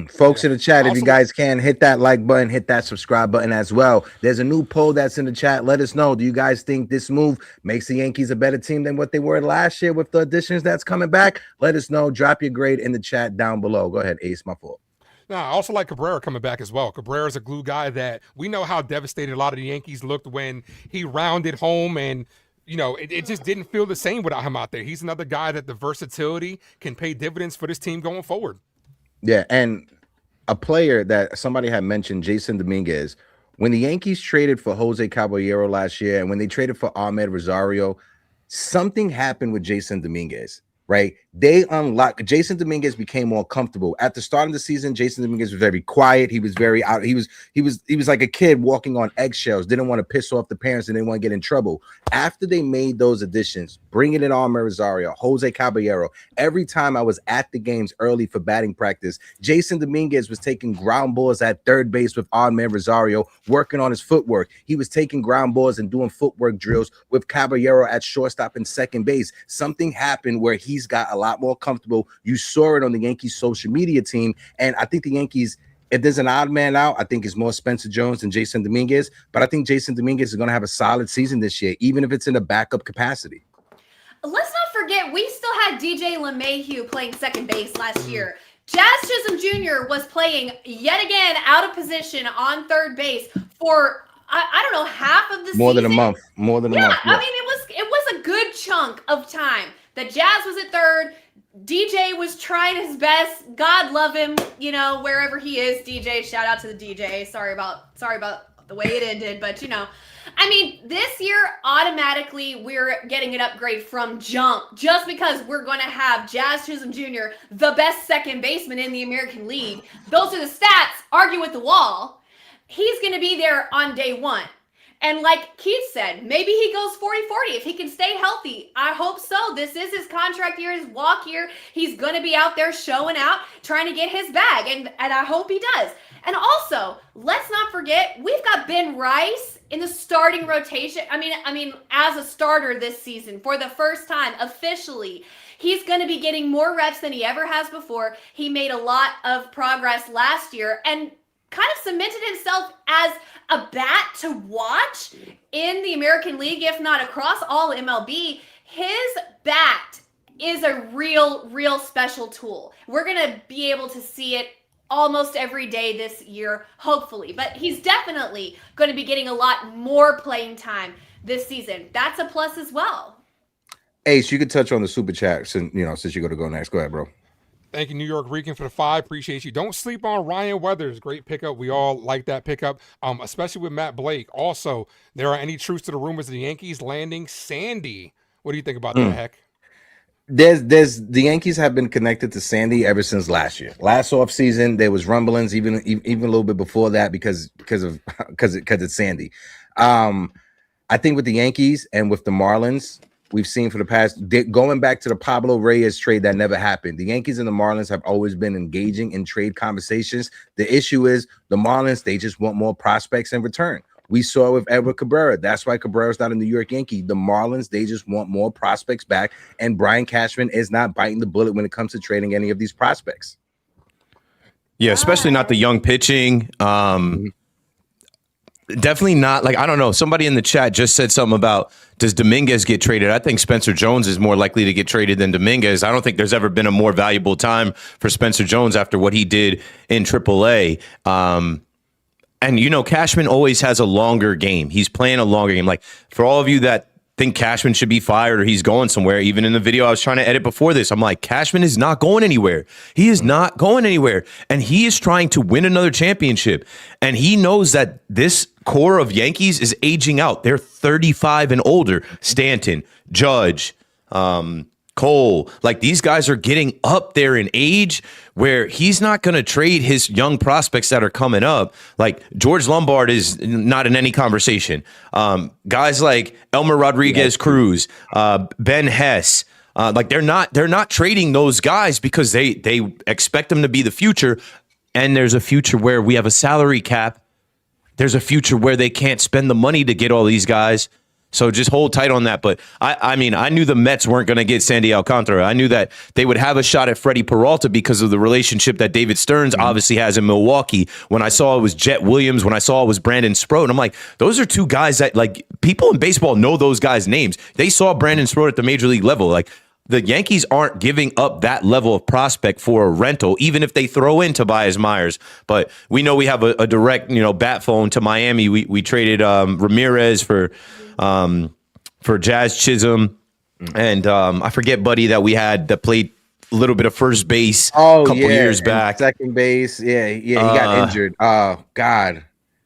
Folks in the chat, if you guys can, hit that like button, hit that subscribe button as well. There's a new poll that's in the chat. Let us know. Do you guys think this move makes the Yankees a better team than what they were last year with the additions that's coming back? Let us know. Drop your grade in the chat down below. Go ahead, Ace, my fault. No, I also like Cabrera coming back as well. Cabrera's a glue guy that we know how devastated a lot of the Yankees looked when he rounded home, and it just didn't feel the same without him out there. He's another guy that the versatility can pay dividends for this team going forward. Yeah, and a player that somebody had mentioned, Jasson Dominguez, when the Yankees traded for Jose Caballero last year and when they traded for Ahmed Rosario, something happened with Jasson Dominguez, right? They unlocked. Jasson Dominguez became more comfortable. At the start of the season, Jasson Dominguez was very quiet. He was very out. He was like a kid walking on eggshells. Didn't want to piss off the parents and didn't want to get in trouble. After they made those additions, bringing in Ahmed Rosario, Jose Caballero, every time I was at the games early for batting practice, Jasson Dominguez was taking ground balls at third base with Ahmed Rosario, working on his footwork. He was taking ground balls and doing footwork drills with Caballero at shortstop and second base. Something happened where he's got a lot more comfortable. You saw it on the Yankees social media team. And I think the Yankees, if there's an odd man out, I think it's more Spencer Jones than Jasson Dominguez. But I think Jasson Dominguez is going to have a solid season this year, even if it's in a backup capacity. Let's not forget, we still had DJ LeMahieu playing second base last year. Jazz Chisholm Jr. was playing yet again out of position on third base for I don't know, half of the More season. than a month. More than a month. I mean, it was a good chunk of time. The Jazz was at third. DJ was trying his best. God love him, you know, wherever he is. DJ, shout out to the DJ. Sorry about the way it ended, but you know, I mean, this year automatically we're getting an upgrade from jump just because we're going to have Jazz Chisholm Jr., the best second baseman in the American League. Those are the stats. Argue with the wall. He's going to be there on day one. And like Keith said, maybe he goes 40-40 if he can stay healthy. I hope so. This is his contract year, his walk year. He's going to be out there showing out, trying to get his bag, and I hope he does. And also, let's not forget, we've got Ben Rice in the starting rotation. I mean, as a starter this season for the first time officially. He's going to be getting more reps than he ever has before. He made a lot of progress last year and kind of cemented himself as a bat to watch in the American League, if not across all MLB. His bat is a real special tool. We're going to be able to see it almost every day this year, hopefully. But he's definitely going to be getting a lot more playing time this season. That's a plus as well. Ace, you could touch on the super chat since you're going to go next. Go ahead, bro. Thank you, New York Rican, for the 5. Appreciate you. Don't sleep on Ryan Weathers. Great pickup. We all like that pickup, especially with Matt Blake. Also, there are any truths to the rumors of the Yankees landing Sandy. What do you think about that, Heck? The Yankees have been connected to Sandy ever since last year. Last offseason, there was rumblings, even a little bit before that because it's Sandy. I think with the Yankees and with the Marlins, we've seen for the past, going back to the Pablo Reyes trade that never happened. The Yankees and the Marlins have always been engaging in trade conversations. The issue is the Marlins, they just want more prospects in return. We saw it with Edward Cabrera. That's why Cabrera's not a New York Yankee. The Marlins, they just want more prospects back. And Brian Cashman is not biting the bullet when it comes to trading any of these prospects. Yeah, especially not the young pitching. Definitely not. Like, I don't know. Somebody in the chat just said something about, does Dominguez get traded? I think Spencer Jones is more likely to get traded than Dominguez. I don't think there's ever been a more valuable time for Spencer Jones after what he did in AAA. And, Cashman always has a longer game. He's playing a longer game. Like, for all of you that think Cashman should be fired or he's going somewhere, even in the video I was trying to edit before this, I'm like, Cashman is not going anywhere. He is not going anywhere. And he is trying to win another championship. And he knows that this core of Yankees is aging out. They're 35 and older. Stanton, Judge, Cole, like these guys are getting up there in age where he's not going to trade his young prospects that are coming up. Like George Lombard is not in any conversation. Guys like Elmer Rodriguez Cruz, Ben Hess, like they're not trading those guys because they expect them to be the future. And there's a future where we have a salary cap. There's a future where they can't spend the money to get all these guys. So just hold tight on that. But I mean, I knew the Mets weren't going to get Sandy Alcantara. I knew that they would have a shot at Freddie Peralta because of the relationship that David Stearns obviously has in Milwaukee. When I saw it was Jet Williams, when I saw it was Brandon Sproat, I'm like, those are two guys that, like, people in baseball know those guys' names. They saw Brandon Sproat at the major league level. Like, the Yankees aren't giving up that level of prospect for a rental, even if they throw in Tobias Myers. But we know we have a direct, bat phone to Miami. We traded Ramirez for Jazz Chisholm, and I forget Buddy that we had that played a little bit of first base a couple years back. Second base, he got injured. Oh God,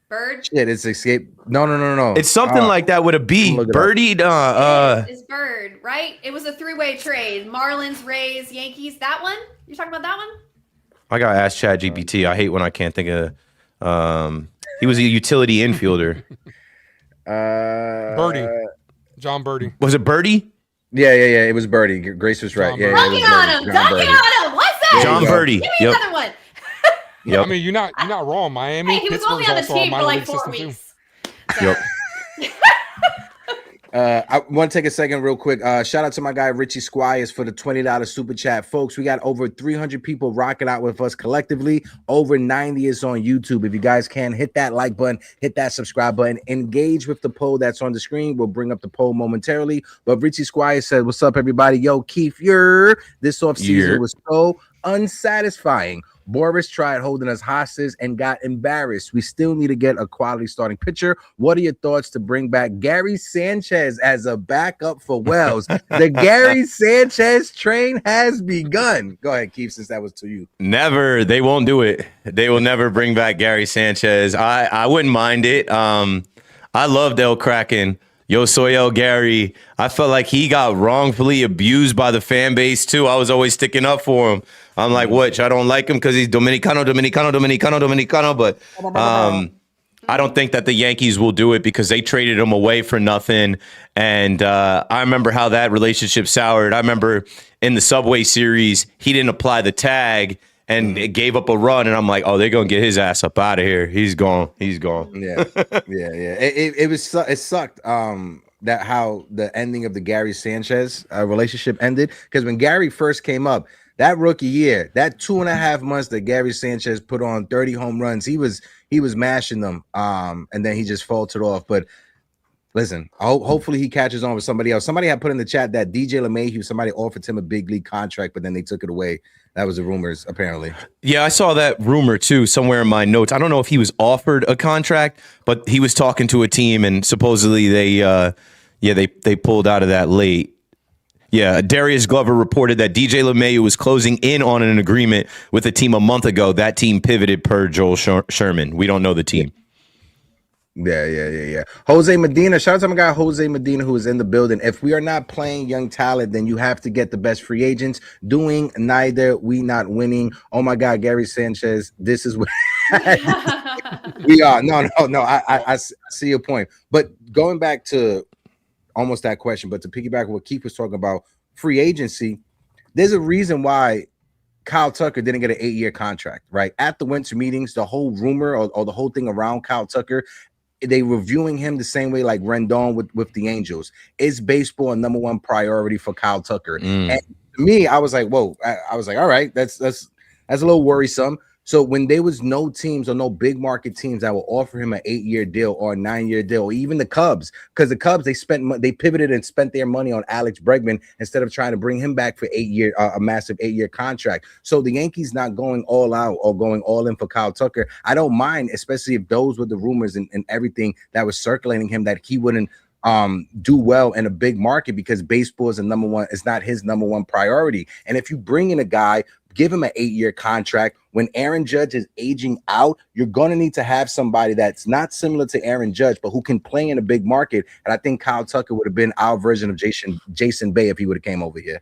Bird. Shit, it's escape. No. It's something like that with a B. Birdie. It's Bird, right? It was a 3-way trade. Marlins, Rays, Yankees. That one? You're talking about that one? I gotta ask ChatGPT. I hate when I can't think of. He was a utility infielder. Birdie. John Birdie. Was it Birdie? Yeah. It was Birdie. Grace was right. Dunking on him. What's that? John Birdie. Give me another one. Yep. I mean, you're not wrong. Miami. Hey, he was only on the team for like 4 weeks. So. Yep. I want to take a second real quick. Shout out to my guy Richie Squires for the $20 super chat. Folks, we got over 300 people rocking out with us collectively. Over 90 is on YouTube. If you guys can, hit that like button, hit that subscribe button, engage with the poll that's on the screen. We'll bring up the poll momentarily. But Richie Squires said, what's up, everybody? Yo, Keith, this offseason was so unsatisfying. Boris tried holding us hostage and got embarrassed. We still need to get a quality starting pitcher. What are your thoughts to bring back Gary Sanchez as a backup for Wells? The Gary Sanchez train has begun. Go ahead, Keith, since that was to you. Never. They won't do it. They will never bring back Gary Sanchez. I wouldn't mind it. I loved El Kraken. Yo soy El Gary. I felt like he got wrongfully abused by the fan base too. I was always sticking up for him. I'm like, what? I don't like him because he's Dominicano. But I don't think that the Yankees will do it because they traded him away for nothing. And I remember how that relationship soured. I remember in the Subway Series, he didn't apply the tag and it gave up a run. And I'm like, oh, they're going to get his ass up out of here. He's gone. He's gone. Yeah. It sucked that how the ending of the Gary Sanchez relationship ended. Because when Gary first came up, that rookie year, that 2.5 months that Gary Sanchez put on 30 home runs, he was mashing them. And then he just faltered off. But listen, hopefully he catches on with somebody else. Somebody had put in the chat that DJ LeMahieu, somebody offered him a big league contract, but then they took it away. That was the rumors, apparently. Yeah, I saw that rumor too somewhere in my notes. I don't know if he was offered a contract, but he was talking to a team, and supposedly they pulled out of that late. Yeah, Darius Glover reported that DJ LeMahieu was closing in on an agreement with a team a month ago. That team pivoted per Joel Sherman. We don't know the team. Yeah. Jose Medina, shout out to my guy Jose Medina, who is in the building. If we are not playing young talent, then you have to get the best free agents. Doing neither, we not winning. Oh my God, Gary Sanchez, this is what we are. No. I see your point. But going back to almost that question, but to piggyback on what Keith was talking about, free agency, there's a reason why Kyle Tucker didn't get an 8-year contract, right? At the winter meetings, the whole rumor or the whole thing around Kyle Tucker, they were viewing him the same way like Rendon with the Angels. Is baseball a number one priority for Kyle Tucker? And to me, I was like, whoa. I was like, all right, that's a little worrisome. So when there was no teams or no big market teams that will offer him an 8-year deal or a 9-year deal, or even the Cubs, because the Cubs, they pivoted and spent their money on Alex Bregman instead of trying to bring him back for a massive 8-year contract. So the Yankees not going all out or going all in for Kyle Tucker, I don't mind, especially if those were the rumors and everything that was circulating him, that he wouldn't do well in a big market because baseball is it's not his number one priority. And if you bring in a guy, give him an 8-year contract. When Aaron Judge is aging out, you're going to need to have somebody that's not similar to Aaron Judge, but who can play in a big market. And I think Kyle Tucker would have been our version of Jason Bay if he would have came over here.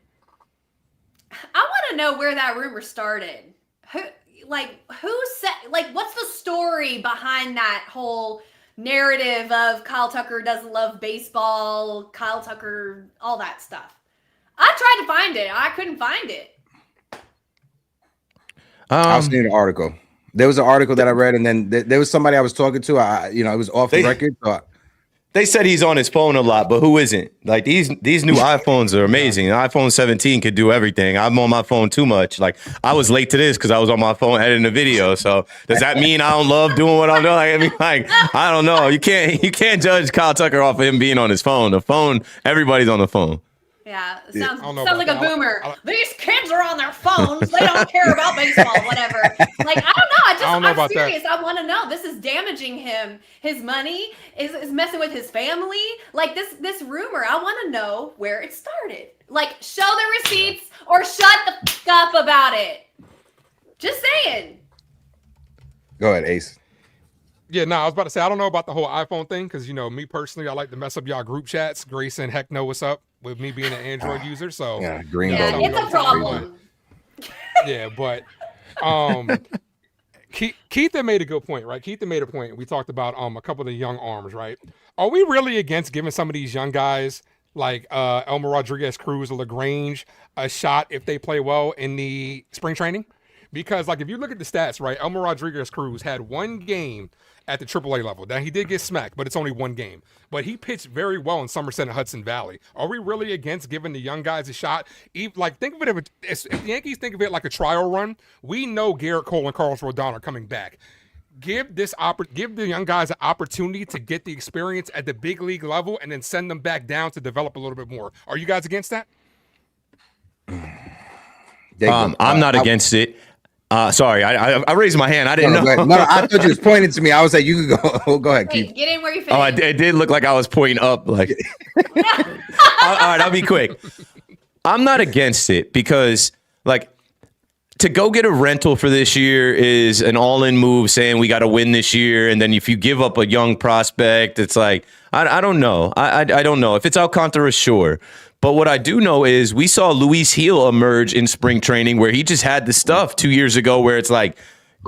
I want to know where that rumor started. Who said, what's the story behind that whole narrative of Kyle Tucker doesn't love baseball, Kyle Tucker, all that stuff? I tried to find it. I couldn't find it. I was reading an article. There was an article that I read, and then there was somebody I was talking to. It was off the record. So they said he's on his phone a lot, but who isn't? Like these new iPhones are amazing. An iPhone 17 could do everything. I'm on my phone too much. Like I was late to this because I was on my phone editing a video. So does that mean I don't love doing what I'm doing? I don't know. You can't judge Kyle Tucker off of him being on his phone. The phone, everybody's on the phone. Yeah, sounds like a boomer. These kids are on their phones. They don't care about baseball, whatever. Like, I don't know. I'm serious. I want to know. This is damaging him. His money is messing with his family. Like, this rumor, I want to know where it started. Like, show the receipts or shut the fuck up about it. Just saying. Go ahead, Ace. Yeah, no, I was about to say, I don't know about the whole iPhone thing because, me personally, I like to mess up y'all group chats. Grayson, heck know what's up with me being an Android user. So it's a problem. Yeah, but Keith had made a good point, right? Keith had made a point. We talked about a couple of the young arms, right? Are we really against giving some of these young guys like Elmer Rodriguez, Cruz, or LaGrange a shot if they play well in the spring training? Because, if you look at the stats, right, Elmer Rodriguez Cruz had one game at the AAA level. Now, he did get smacked, but it's only one game. But he pitched very well in Somerset and Hudson Valley. Are we really against giving the young guys a shot? Think of it if the Yankees think of it like a trial run, we know Garrett Cole and Carlos Rodon are coming back. Give the young guys an opportunity to get the experience at the big league level and then send them back down to develop a little bit more. Are you guys against that? I'm not against it. Sorry, I raised my hand. I didn't know. No, I thought you was pointing to me. I was like, you could go. Go ahead, Wait, Keith. get in where you fit. Oh, it did look like I was pointing up. Like, all right, I'll be quick. I'm not against it because, like, to go get a rental for this year is an all-in move saying we got to win this year. And then if you give up a young prospect, it's like, I don't know. I don't know. If it's Alcantara, sure. But what I do know is we saw Luis Gil emerge in spring training where he just had the stuff 2 years ago where it's like,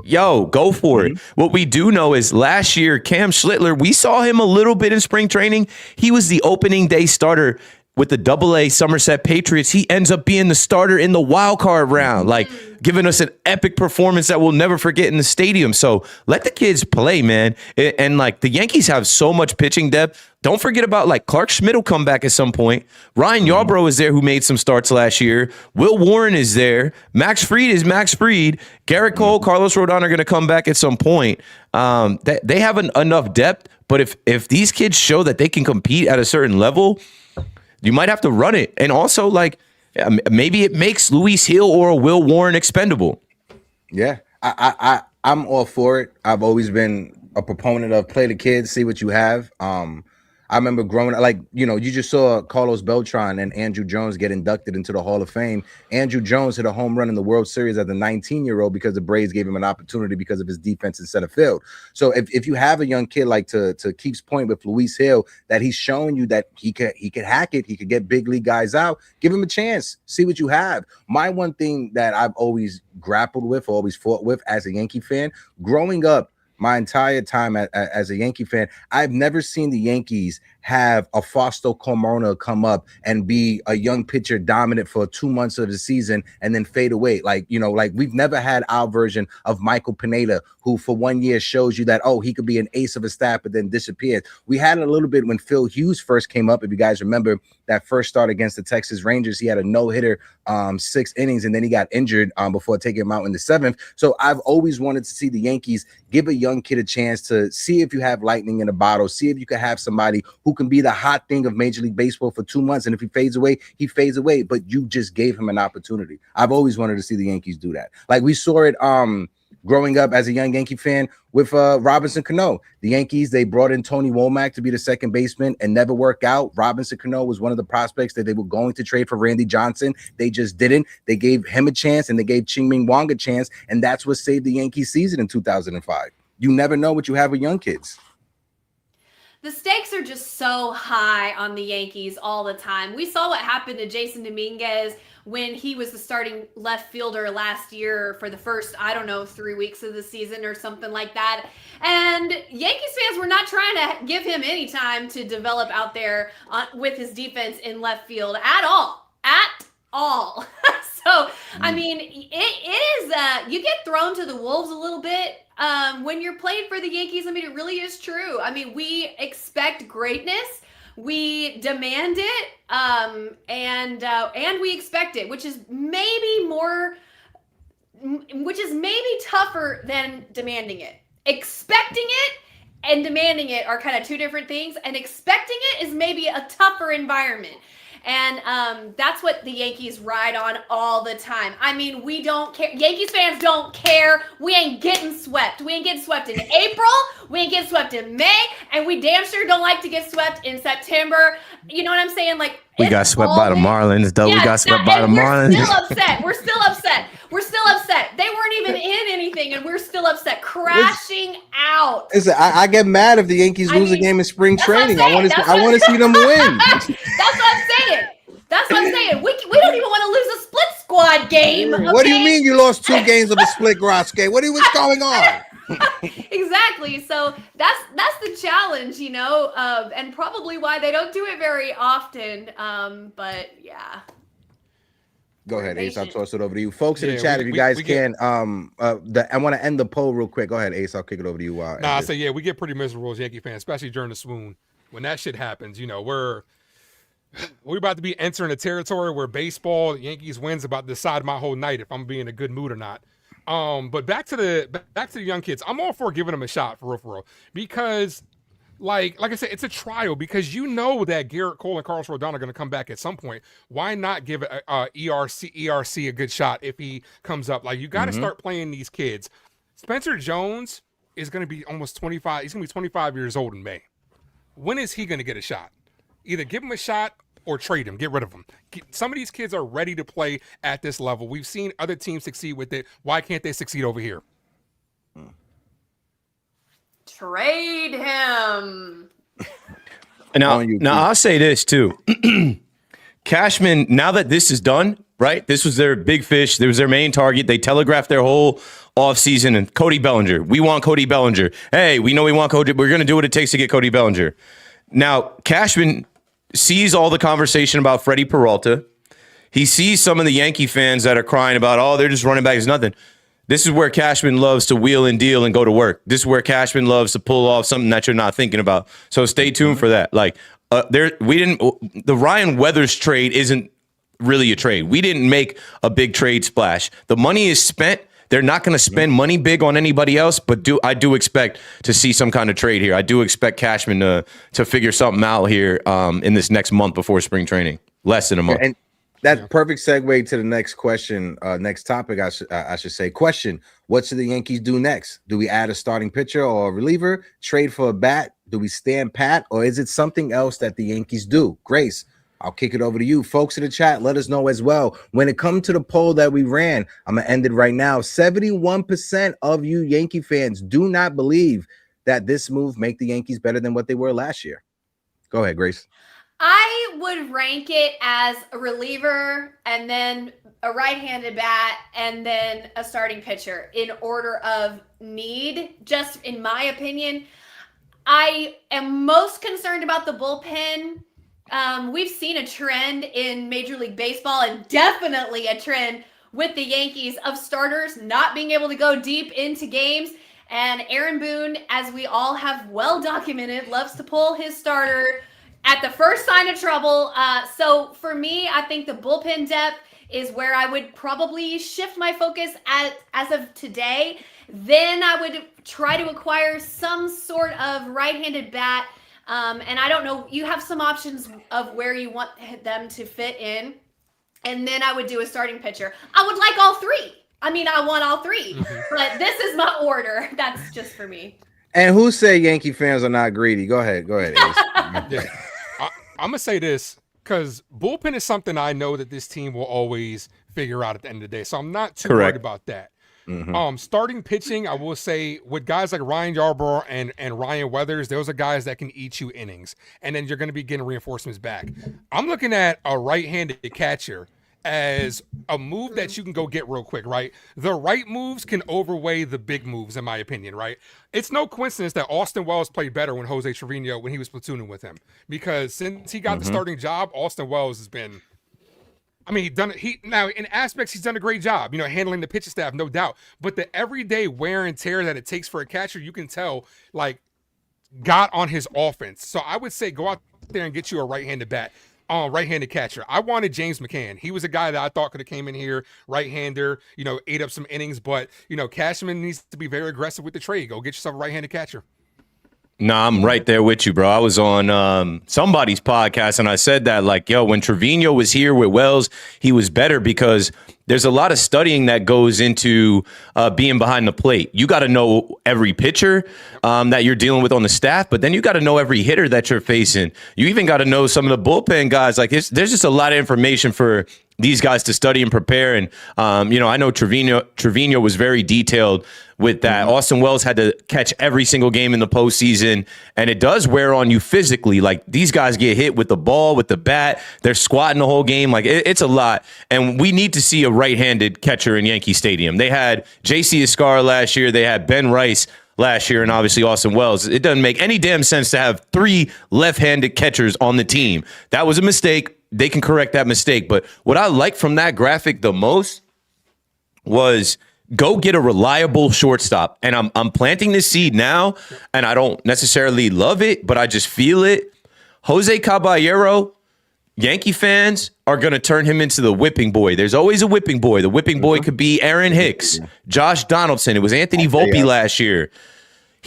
yo, go for it. What we do know is last year, Cam Schlittler, we saw him a little bit in spring training. He was the opening day starter with the Double-A Somerset Patriots. He ends up being the starter in the wild card round, like giving us an epic performance that we'll never forget in the stadium. So let the kids play, man. And like the Yankees have so much pitching depth. Don't forget about like Clark Schmidt will come back at some point. Ryan Yarbrough is there who made some starts last year. Will Warren is there. Max Fried is Max Fried. Garrett Cole, Carlos Rodon are going to come back at some point. They have enough depth, but if these kids show that they can compete at a certain level, you might have to run it. And also, like, maybe it makes Luis Gil or a Will Warren expendable. Yeah, I'm all for it. I've always been a proponent of play the kids, see what you have. I remember growing up, like, you just saw Carlos Beltran and Andrew Jones get inducted into the Hall of Fame. Andrew Jones hit a home run in the World Series as a 19-year-old because the Braves gave him an opportunity because of his defense in center field. So if you have a young kid, like to Keith's point with Luis Gil, that he's showing you that he could hack it, he could get big league guys out, give him a chance, see what you have. My one thing that I've always grappled with, always fought with as a Yankee fan, growing up, my entire time as a Yankee fan, I've never seen the Yankees have a Fausto Carmona come up and be a young pitcher dominant for 2 months of the season and then fade away. Like we've never had our version of Michael Pineda, who for 1 year shows you that, oh, he could be an ace of a staff, but then disappears. We had it a little bit when Phil Hughes first came up. If you guys remember that first start against the Texas Rangers, he had a no-hitter, 6 innings, and then he got injured before taking him out in the 7th. So I've always wanted to see the Yankees give a young kid a chance to see if you have lightning in a bottle, see if you can have somebody who can be the hot thing of Major League Baseball for 2 months. And if he fades away, he fades away. But you just gave him an opportunity. I've always wanted to see the Yankees do that. Like we saw it growing up as a young Yankee fan with Robinson Cano. The Yankees, they brought in Tony Womack to be the second baseman and never worked out. Robinson Cano was one of the prospects that they were going to trade for Randy Johnson. They just didn't. They gave him a chance and they gave Ching-Ming Wong a chance. And that's what saved the Yankees season in 2005. You never know what you have with young kids. The stakes are just so high on the Yankees all the time. We saw what happened to Jasson Dominguez when he was the starting left fielder last year for the first, 3 weeks of the season or something like that. And Yankees fans were not trying to give him any time to develop out there with his defense in left field at all. So, I mean, it is, you get thrown to the wolves a little bit when you're playing for the Yankees. I mean, it really is true. I mean, we expect greatness. We demand it, and we expect it, which is maybe tougher than demanding it. Expecting it and demanding it are kind of two different things, and expecting it is maybe a tougher environment. And that's what the Yankees ride on all the time. I mean, we don't care. Yankees fans don't care. We ain't getting swept. We ain't getting swept in April. We ain't getting swept in May. And we damn sure don't like to get swept in September. You know what I'm saying? Like, we got swept by the Marlins, though. We got swept by the Marlins. We're still upset. They weren't even in anything, and we're still upset. Crashing out. Listen, I get mad if the Yankees lose a game in spring training. I want to see them win. That's what I'm saying. We don't even want to lose a split squad game. Okay? What do you mean you lost 2 games of a split squad game? What's going on? Exactly. So that's the challenge, and probably why they don't do it very often. But yeah. Go ahead, Ace. I'll toss it over to you, folks in the chat. If you guys can, I want to end the poll real quick. Go ahead, Ace. I'll kick it over to you. I say we get pretty miserable as Yankee fans, especially during the swoon. When that shit happens, we're about to be entering a territory where baseball, Yankees wins about to decide my whole night if I'm being in a good mood or not. But back to the young kids, I'm all for giving them a shot for real, because Like I said, it's a trial because you know that Garrett Cole and Carlos Rodon are going to come back at some point. Why not give ERC a good shot if he comes up? Like, you got to start playing these kids. Spencer Jones is going to be almost 25. He's going to be 25 years old in May. When is he going to get a shot? Either give him a shot or trade him, get rid of him. Some of these kids are ready to play at this level. We've seen other teams succeed with it. Why can't they succeed over here? Trade him. Now I'll say this too. Cashman, now that this is done, right? This was their big fish. There was their main target. They telegraphed their whole offseason. And Cody Bellinger, we want Cody Bellinger. Hey, we know we want Cody. We're going to do what it takes to get Cody Bellinger. Now, Cashman sees all the conversation about Freddie Peralta. He sees some of the Yankee fans that are crying about, oh, they're just running back. It's nothing. This is where Cashman loves to wheel and deal and go to work. This is where Cashman loves to pull off something that you're not thinking about. So stay tuned for that. Like, the Ryan Weathers trade isn't really a trade. We didn't make a big trade splash. The money is spent. They're not going to spend money big on anybody else, but I do expect to see some kind of trade here. I do expect Cashman to figure something out here in this next month before spring training. Less than a month. And that's perfect segue to the next question, next topic, I should say. Question: what should the Yankees do next? Do we add a starting pitcher or a reliever? Trade for a bat? Do we stand pat? Or is it something else that the Yankees do? Grace, I'll kick it over to you. Folks in the chat, let us know as well. When it comes to the poll that we ran, I'm going to end it right now. 71% of you Yankee fans do not believe that this move make the Yankees better than what they were last year. Go ahead, Grace. I would rank it as a reliever and then a right-handed bat and then a starting pitcher in order of need, just in my opinion. I am most concerned about the bullpen. We've seen a trend in Major League Baseball and definitely a trend with the Yankees of starters not being able to go deep into games. And Aaron Boone, as we all have well documented, loves to pull his starter at the first sign of trouble. So for me, I think the bullpen depth is where I would probably shift my focus as of today. Then I would try to acquire some sort of right-handed bat. And I don't know, you have some options of where you want them to fit in. And then I would do a starting pitcher. I would like all three. I mean, I want all three, but this is my order. That's just for me. And who say Yankee fans are not greedy? Go ahead, Ace. Yeah. I'm going to say this because bullpen is something I know that this team will always figure out at the end of the day. So I'm not too worried about that. Starting pitching, I will say with guys like Ryan Yarbrough and Ryan Weathers, those are guys that can eat you innings. And then you're going to be getting reinforcements back. I'm looking at a right-handed catcher as a move that you can go get real quick, right? The right moves can overweigh the big moves, in my opinion, right? It's no coincidence that Austin Wells played better when Jose Trevino, when he was platooning with him. Because since he got the starting job, Austin Wells has been, I mean, now in aspects, he's done a great job, handling the pitching staff, no doubt. But the everyday wear and tear that it takes for a catcher, you can tell, got on his offense. So I would say go out there and get you a right-handed bat. Right-handed catcher. I wanted James McCann. He was a guy that I thought could have came in here, right-hander, ate up some innings, but, Cashman needs to be very aggressive with the trade. Go get yourself a right-handed catcher. Nah, I'm right there with you, bro. I was on somebody's podcast, and I said that, when Trevino was here with Wells, he was better because there's a lot of studying that goes into being behind the plate. You got to know every pitcher that you're dealing with on the staff, but then you got to know every hitter that you're facing. You even got to know some of the bullpen guys. There's just a lot of information for these guys to study and prepare. And, I know Trevino was very detailed with that. Austin Wells had to catch every single game in the postseason, and it does wear on you physically. These guys get hit with the ball, with the bat. They're squatting the whole game. It's a lot. And we need to see a right-handed catcher in Yankee Stadium. They had J.C. Escara last year. They had Ben Rice last year, and obviously Austin Wells. It doesn't make any damn sense to have three left-handed catchers on the team. That was a mistake. They can correct that mistake. But what I liked from that graphic the most was go get a reliable shortstop. And I'm planting this seed now, and I don't necessarily love it, but I just feel it. Jose Caballero, Yankee fans are going to turn him into the whipping boy. There's always a whipping boy. The whipping boy could be Aaron Hicks, Josh Donaldson. It was Anthony Volpe last year.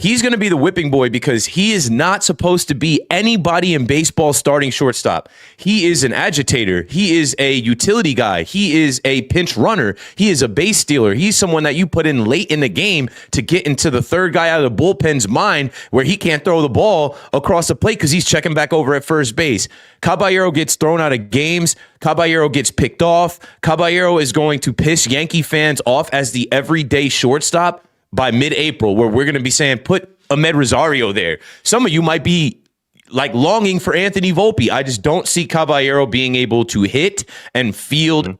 He's going to be the whipping boy because he is not supposed to be anybody in baseball starting shortstop. He is an agitator. He is a utility guy. He is a pinch runner. He is a base stealer. He's someone that you put in late in the game to get into the third guy out of the bullpen's mind where he can't throw the ball across the plate because he's checking back over at first base. Caballero gets thrown out of games. Caballero gets picked off. Caballero is going to piss Yankee fans off as the everyday shortstop by mid-April, where we're going to be saying, put Ahmed Rosario there. Some of you might be like longing for Anthony Volpe. I just don't see Caballero being able to hit and field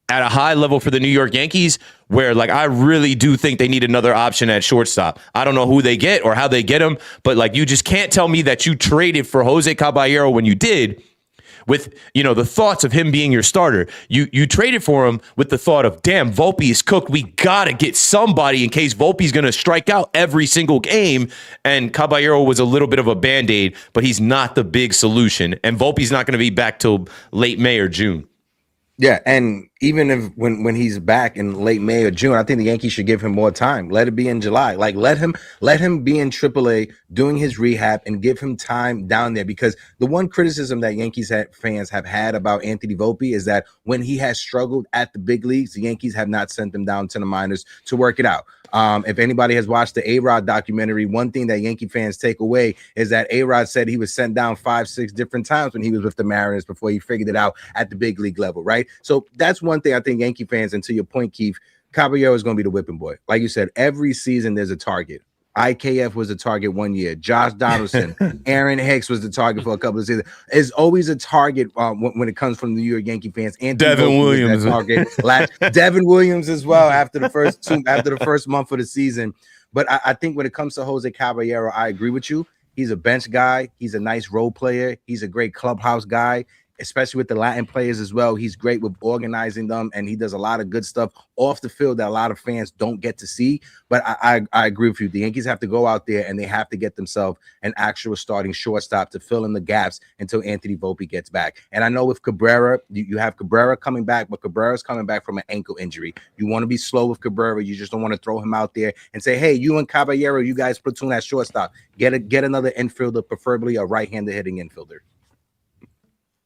at a high level for the New York Yankees, where like I really do think they need another option at shortstop. I don't know who they get or how they get him, but like you just can't tell me that you traded for Jose Caballero when you did with, the thoughts of him being your starter. You traded for him with the thought of, damn, Volpe is cooked. We got to get somebody in case Volpe's going to strike out every single game. And Caballero was a little bit of a Band-Aid, but he's not the big solution. And Volpe's not going to be back till late May or June. Yeah, and even if when he's back in late May or June, I think the Yankees should give him more time. Let it be in July. Like let him be in AAA doing his rehab and give him time down there. Because the one criticism that Yankees fans have had about Anthony Volpe is that when he has struggled at the big leagues, the Yankees have not sent him down to the minors to work it out. If anybody has watched the A-Rod documentary, one thing that Yankee fans take away is that A-Rod said he was sent down 5-6 different times when he was with the Mariners before he figured it out at the big league level, right? So that's one thing I think Yankee fans, and to your point, Keith, Caballero is going to be the whipping boy. Like you said, every season there's a target. IKF was the target one year. Josh Donaldson, Aaron Hicks was the target for a couple of seasons. It's always a target when it comes from the New York Yankee fans. Devin Williams, Devin Williams as well after the first month of the season. But I think when it comes to Jose Caballero, I agree with you. He's a bench guy. He's a nice role player. He's a great clubhouse guy, especially with the Latin players as well. He's great with organizing them, and he does a lot of good stuff off the field that a lot of fans don't get to see. But I agree with you. The Yankees have to go out there and they have to get themselves an actual starting shortstop to fill in the gaps until Anthony Volpe gets back. And I know with Cabrera, you have Cabrera coming back, but Cabrera's coming back from an ankle injury. You want to be slow with Cabrera. You just don't want to throw him out there and say, hey, you and Caballero, you guys platoon at shortstop. Get another infielder, preferably a right-handed hitting infielder.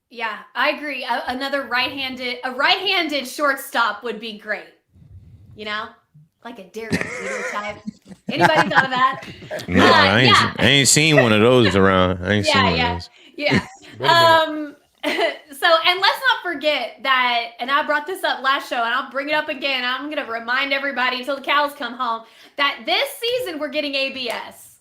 Yeah, I agree. Another right-handed shortstop would be great. Like a Derek Jeter type. Anybody thought of that? No, I ain't seen one of those around. I ain't seen one of those. Yeah. So, and let's not forget that, and I brought this up last show, and I'll bring it up again. I'm going to remind everybody until the cows come home that this season we're getting ABS.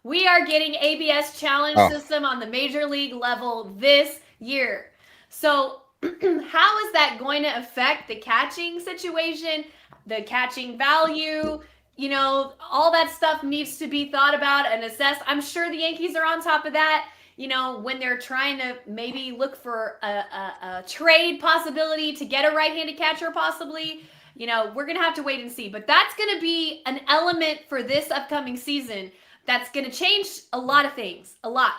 We are getting ABS challenge system on the major league level this year. So how is that going to affect the catching situation, the catching value? All that stuff needs to be thought about and assessed. I'm sure the Yankees are on top of that, when they're trying to maybe look for a trade possibility to get a right-handed catcher possibly. We're going to have to wait and see. But that's going to be an element for this upcoming season that's going to change a lot of things, a lot.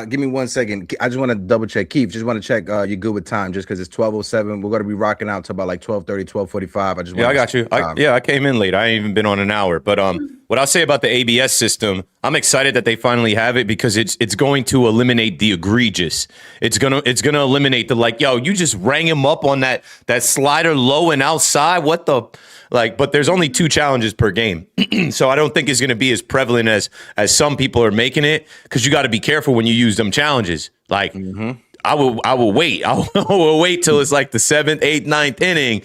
Give me 1 second. I just want to double check. Keith, just want to check you're good with time just because it's 12:07. We're going to be rocking out to about like 12:30, 12:45. I got you. I came in late. I ain't even been on an hour. But what I'll say about the ABS system, I'm excited that they finally have it because it's going to eliminate the egregious. It's gonna eliminate the you just rang him up on that slider low and outside. What the but there's only 2 challenges per game. So I don't think it's going to be as prevalent as some people are making it because you got to be careful when you use them challenges. I will wait. I will wait till it's like the 7th, 8th, 9th inning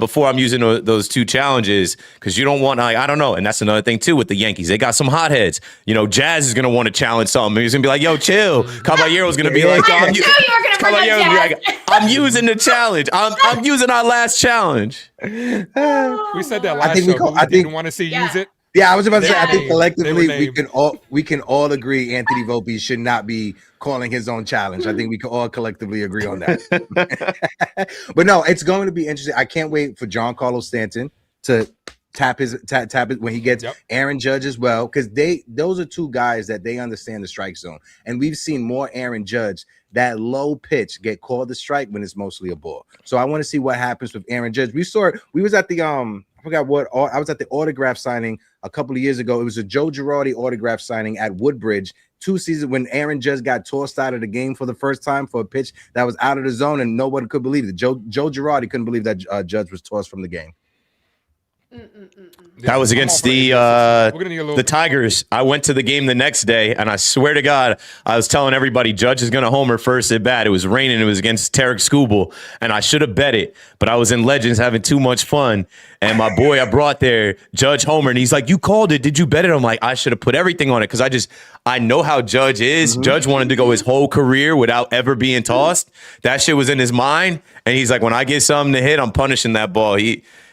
before I'm using those 2 challenges because you don't want I don't know. And that's another thing too with the Yankees. They got some hotheads. Jazz is going to want to challenge something. He's going to be like, yo, chill. Caballero's going to be like, I'm using the challenge. I'm using our last challenge. We said that last show. I didn't want to see use it. Yeah, I was about to say, I think collectively we can all agree Anthony Volpe should not be calling his own challenge. I think we can all collectively agree on that. But no, it's going to be interesting. I can't wait for Giancarlo Stanton to tap it when he gets Aaron Judge as well, because those are two guys that they understand the strike zone, and we've seen more Aaron Judge that low pitch get called a strike when it's mostly a ball. So I want to see what happens with Aaron Judge. We saw it. We was at the I forgot what I was at the autograph signing a couple of years ago. It was a Joe Girardi autograph signing at Woodbridge 2 seasons when Aaron Judge got tossed out of the game for the first time for a pitch that was out of the zone, and no one could believe it. Joe Girardi couldn't believe that Judge was tossed from the game. That was against the Tigers. I went to the game the next day, and I swear to God, I was telling everybody Judge is going to homer first at bat. It was raining. It was against Tarek Skubal, and I should have bet it, but I was in Legends having too much fun. And my boy I brought there, Judge homer, and he's like, "You called it. Did you bet it?" I'm like, I should have put everything on it because I know how Judge is. Judge wanted to go his whole career without ever being tossed. That shit was in his mind, and he's like, when I get something to hit, I'm punishing that ball.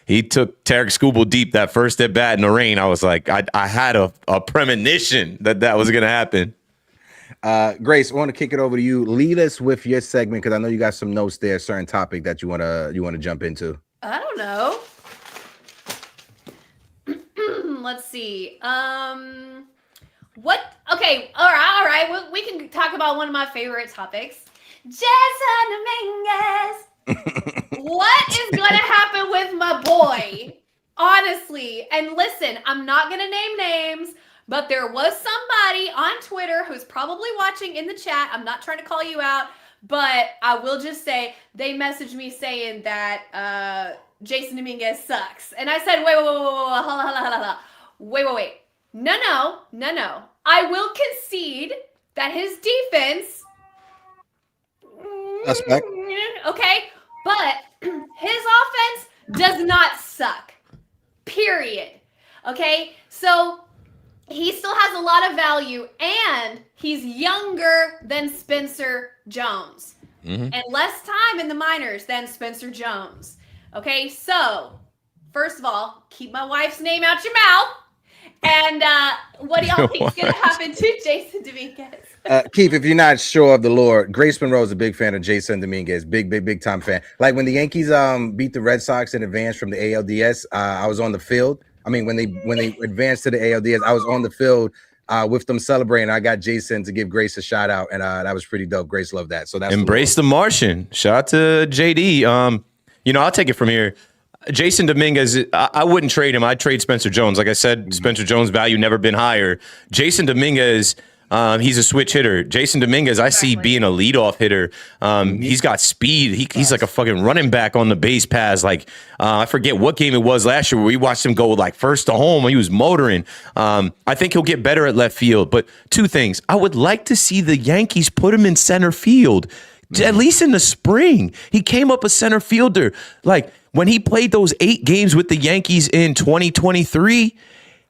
He took Tarek Skubal deep that first at bat in the rain. I was like, I had a premonition that was going to happen. Grace, I want to kick it over to you. Lead us with your segment because I know you got some notes there, a certain topic that you want to jump into. I don't know. Let's see. What? Okay. All right. We can talk about one of my favorite topics. Jasson Dominguez. What is going to happen with my boy? Honestly. And listen, I'm not going to name names, but there was somebody on Twitter who's probably watching in the chat. I'm not trying to call you out, but I will just say they messaged me saying that Jasson Dominguez sucks. And I said, wait. Hold on. Wait. No. I will concede that his defense. Suspect. Okay, but his offense does not suck. Period. Okay, so he still has a lot of value, and he's younger than Spencer Jones, and less time in the minors than Spencer Jones. Okay, so first of all, keep my wife's name out your mouth. And what do y'all think is going to happen to Jasson Dominguez? Keith, if you're not sure of the lore, Grace Monroe is a big fan of Jasson Dominguez. Big time fan. Like when the Yankees beat the Red Sox in advance from the ALDS, I was on the field. I mean, when they advanced to the ALDS, I was on the field with them celebrating. I got Jasson to give Grace a shout out, and that was pretty dope. Grace loved that. So that's Embrace the Martian. Shout out to JD. I'll take it from here. Jasson Dominguez, I wouldn't trade him. I'd trade Spencer Jones. Like I said, Spencer Jones' value never been higher. Jasson Dominguez, he's a switch hitter. Jasson Dominguez, I see being a leadoff hitter. He's got speed. He's like a fucking running back on the base paths. Like I forget what game it was last year where we watched him go like first to home. He was motoring. I think he'll get better at left field. But two things. I would like to see the Yankees put him in center field. At least in the spring. He came up a center fielder. Like when he played those 8 games with the Yankees in 2023,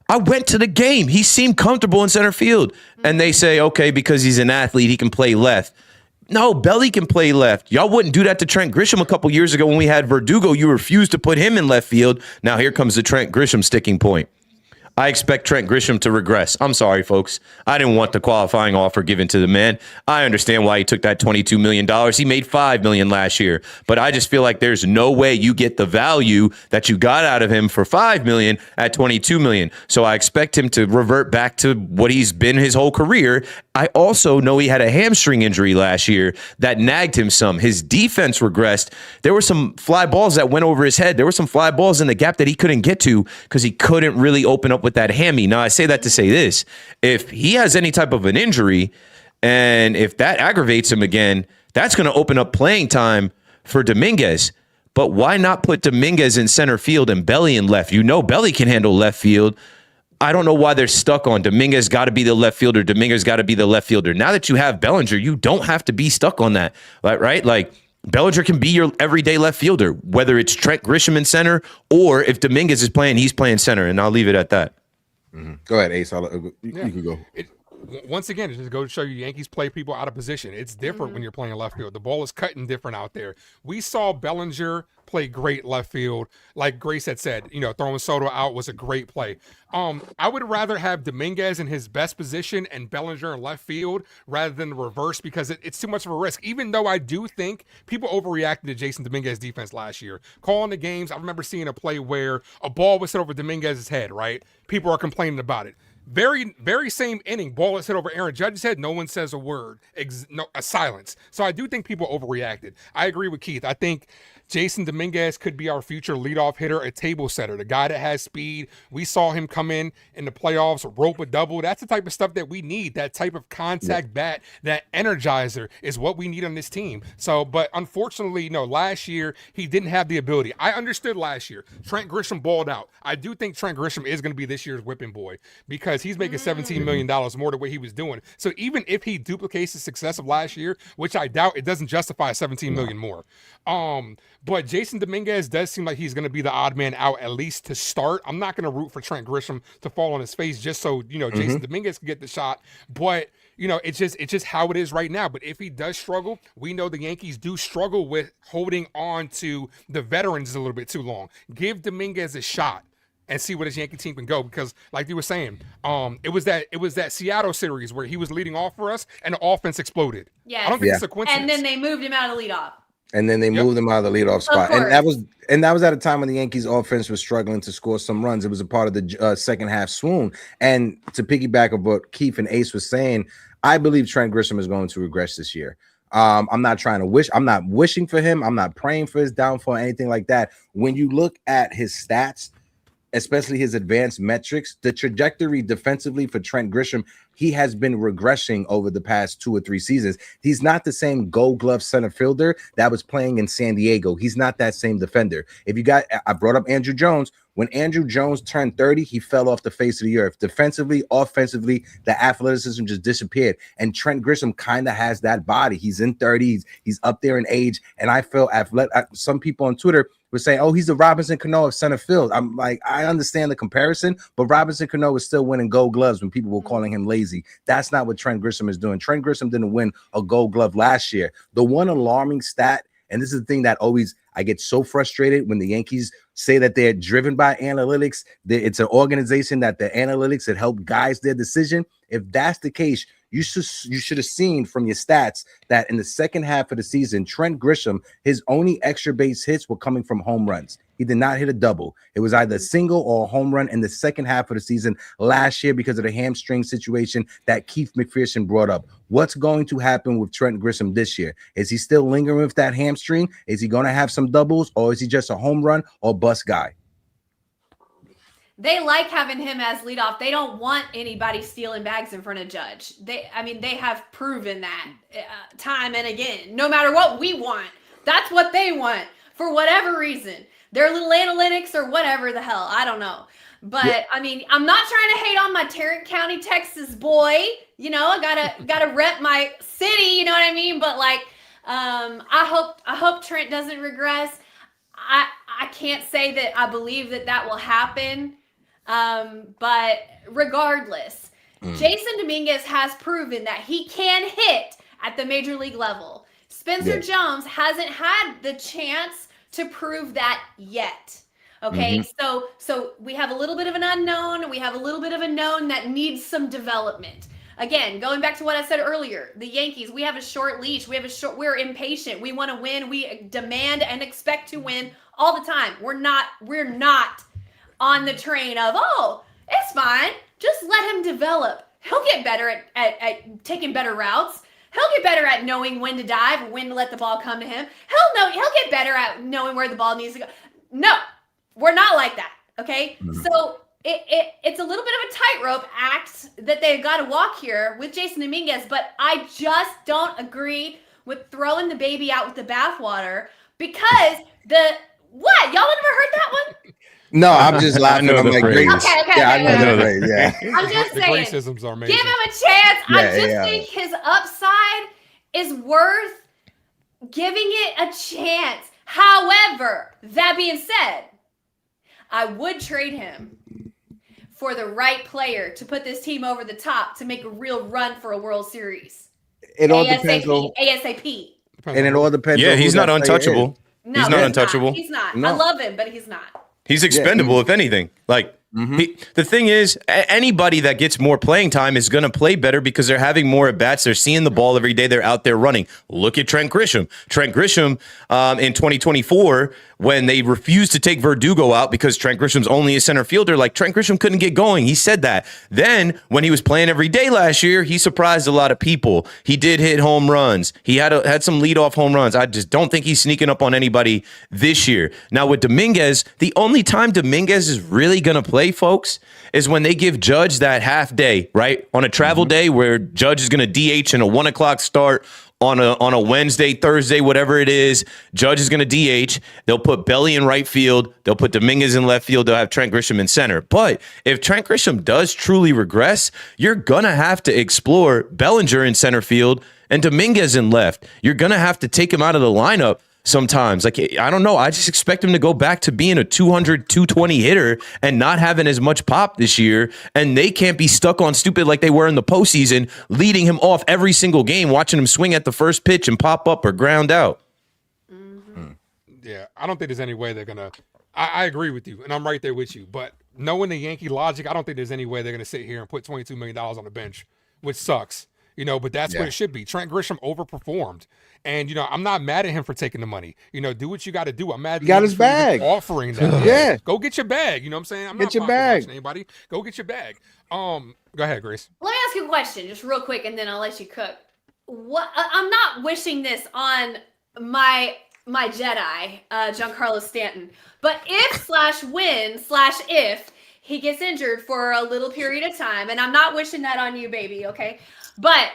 I went to the game. He seemed comfortable in center field. And they say, okay, because he's an athlete, he can play left. No, Belly can play left. Y'all wouldn't do that to Trent Grisham a couple years ago when we had Verdugo. You refused to put him in left field. Now here comes the Trent Grisham sticking point. I expect Trent Grisham to regress. I'm sorry, folks. I didn't want the qualifying offer given to the man. I understand why he took that $22 million. He made $5 million last year. But I just feel like there's no way you get the value that you got out of him for $5 million at $22 million. So I expect him to revert back to what he's been his whole career. I also know he had a hamstring injury last year that nagged him some. His defense regressed. There were some fly balls that went over his head. There were some fly balls in the gap that he couldn't get to because he couldn't really open up with that hammy. Now, I say that to say this. If he has any type of an injury and if that aggravates him again, that's going to open up playing time for Dominguez. But why not put Dominguez in center field and Belly in left? You know Belly can handle left field. I don't know why they're stuck on Dominguez got to be the left fielder. Dominguez got to be the left fielder. Now that you have Bellinger, you don't have to be stuck on that, right? Like Bellinger can be your everyday left fielder, whether it's Trent Grisham in center or if Dominguez is playing, he's playing center. And I'll leave it at that. Go ahead, Ace. You can go. Once again, it just goes to show you Yankees play people out of position. It's different when you're playing left field. The ball is cutting different out there. We saw Bellinger play great left field. Like Grace had said, throwing Soto out was a great play. I would rather have Dominguez in his best position and Bellinger in left field rather than the reverse because it's too much of a risk. Even though I do think people overreacted to Jasson Dominguez defense last year. Calling the games, I remember seeing a play where a ball was hit over Dominguez's head, right? People are complaining about it. Very, very same inning, ball is hit over Aaron Judge's head. No one says a word. A silence. So I do think people overreacted. I agree with Keith. I think Jasson Dominguez could be our future leadoff hitter, a table setter, the guy that has speed. We saw him come in the playoffs, rope a double. That's the type of stuff that we need. That type of contact bat, that energizer is what we need on this team. So, but unfortunately, last year he didn't have the ability. I understood last year. Trent Grisham balled out. I do think Trent Grisham is going to be this year's whipping boy because he's making $17 million more than what he was doing. So even if he duplicates the success of last year, which I doubt, it doesn't justify $17 million more. But Jasson Dominguez does seem like he's going to be the odd man out, at least to start. I'm not going to root for Trent Grisham to fall on his face just so, Jasson Dominguez can get the shot. But, it's just how it is right now. But if he does struggle, we know the Yankees do struggle with holding on to the veterans a little bit too long. Give Dominguez a shot and see where this Yankee team can go. Because like you were saying, it was that Seattle series where he was leading off for us and the offense exploded. Yes. I don't think it's a coincidence. And then they moved him out of leadoff. And then they moved him out of the leadoff spot. And that was at a time when the Yankees offense was struggling to score some runs. It was a part of the second half swoon. And to piggyback of what Keith and Ace was saying, I believe Trent Grisham is going to regress this year. I'm not wishing for him. I'm not praying for his downfall or anything like that. When you look at his stats, especially his advanced metrics, the trajectory defensively for Trent Grisham, he has been regressing over the past 2 or 3 seasons. He's not the same gold glove center fielder that was playing in San Diego. He's not that same defender. I brought up Andrew Jones. When Andrew Jones turned 30, he fell off the face of the earth. Defensively, offensively, the athleticism just disappeared. And Trent Grisham kind of has that body. He's in 30s. He's up there in age. And I feel some people on Twitter were saying, oh, he's the Robinson Cano of center field. I'm like, I understand the comparison, but Robinson Cano was still winning gold gloves when people were calling him lazy. That's not what Trent Grisham is doing. Trent Grisham didn't win a gold glove last year. The one alarming stat, and this is the thing that I get so frustrated when the Yankees say that they're driven by analytics. It's an organization that the analytics that help guide their decision. If that's the case, you should have seen from your stats that in the second half of the season, Trent Grisham, his only extra base hits were coming from home runs. He did not hit a double. It was either a single or a home run in the second half of the season last year because of the hamstring situation that Keith McPherson brought up. What's going to happen with Trent Grisham this year? Is he still lingering with that hamstring? Is he going to have some doubles, or is he just a home run or bust guy? They like having him as leadoff. They don't want anybody stealing bags in front of Judge. They have proven that time and again. No matter what we want, that's what they want for whatever reason. Their little analytics or whatever the hell, I don't know. But I'm not trying to hate on my Tarrant County, Texas boy. I gotta rep my city. You know what I mean? But I hope Trent doesn't regress. I can't say that I believe that will happen. But regardless, Jasson Dominguez has proven that he can hit at the major league level. Spencer Jones hasn't had the chance to prove that yet. Okay, so we have a little bit of an unknown, and we have a little bit of a known that needs some development. Again, going back to what I said earlier, the Yankees, we have a short leash. We're impatient. We want to win. We demand and expect to win all the time. We're not on the train of, oh, it's fine. Just let him develop. He'll get better at taking better routes. He'll get better at knowing when to dive, when to let the ball come to him. He'll get better at knowing where the ball needs to go. No, we're not like that. Okay. So it's a little bit of a tightrope act that they've got to walk here with Jasson Dominguez, but I just don't agree with throwing the baby out with the bathwater because what? Y'all never heard that one? No, I'm just laughing. I'm like, Okay. I know the phrase. Yeah. I'm just saying, racisms are amazing. give him a chance. I just think his upside is worth giving it a chance. However, that being said, I would trade him for the right player to put this team over the top to make a real run for a World Series? It all depends on, ASAP. and it all depends. Yeah, on he's who not that player untouchable. No, He's not untouchable. He's not. No. I love him, but he's not. He's expendable, if anything. Like, the thing is, anybody that gets more playing time is going to play better because they're having more at bats. They're seeing the ball every day. They're out there running. Look at Trent Grisham. Trent Grisham in 2024, when they refused to take Verdugo out because Trent Grisham's only a center fielder, like Trent Grisham couldn't get going. He said that. Then when he was playing every day last year, he surprised a lot of people. He did hit home runs. He had some leadoff home runs. I just don't think he's sneaking up on anybody this year. Now with Dominguez, the only time Dominguez is really going to play, folks, is when they give Judge that half day, right? On a travel day where Judge is going to DH in a 1 o'clock start on a Wednesday, Thursday, whatever it is. Judge is going to DH. They'll put Belly in right field. They'll put Dominguez in left field. They'll have Trent Grisham in center. But if Trent Grisham does truly regress, you're going to have to explore Bellinger in center field and Dominguez in left. You're going to have to take him out of the lineup sometimes. Like, I don't know. I just expect him to go back to being a 200, 220 hitter and not having as much pop this year. And they can't be stuck on stupid like they were in the postseason, leading him off every single game, watching him swing at the first pitch and pop up or ground out. Yeah, I don't think there's any way they're going to – I agree with you, and I'm right there with you. But knowing the Yankee logic, I don't think there's any way they're going to sit here and put $22 million on the bench, which sucks. But that's what it should be. Trent Grisham overperformed. And, I'm not mad at him for taking the money. Do what you got to do. I'm mad at He got his bag. offering that. Yeah. Go get your bag. You know what I'm saying? I'm Get not your bag. anybody. Go get your bag. Go ahead, Grace. Let me ask you a question, just real quick, and then I'll let you cook. I'm not wishing this on my Jedi, Giancarlo Stanton, but if he gets injured for a little period of time, and I'm not wishing that on you, baby, okay? But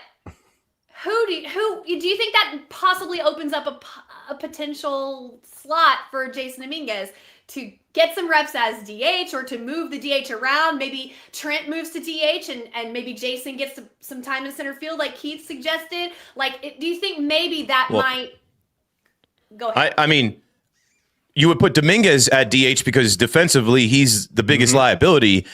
who do you think that possibly opens up a potential slot for Jasson Dominguez to get some reps as DH or to move the DH around? Maybe Trent moves to DH and maybe Jasson gets some time in center field like Keith suggested. Like, do you think maybe that might go ahead? I mean, you would put Dominguez at DH because defensively he's the biggest liability.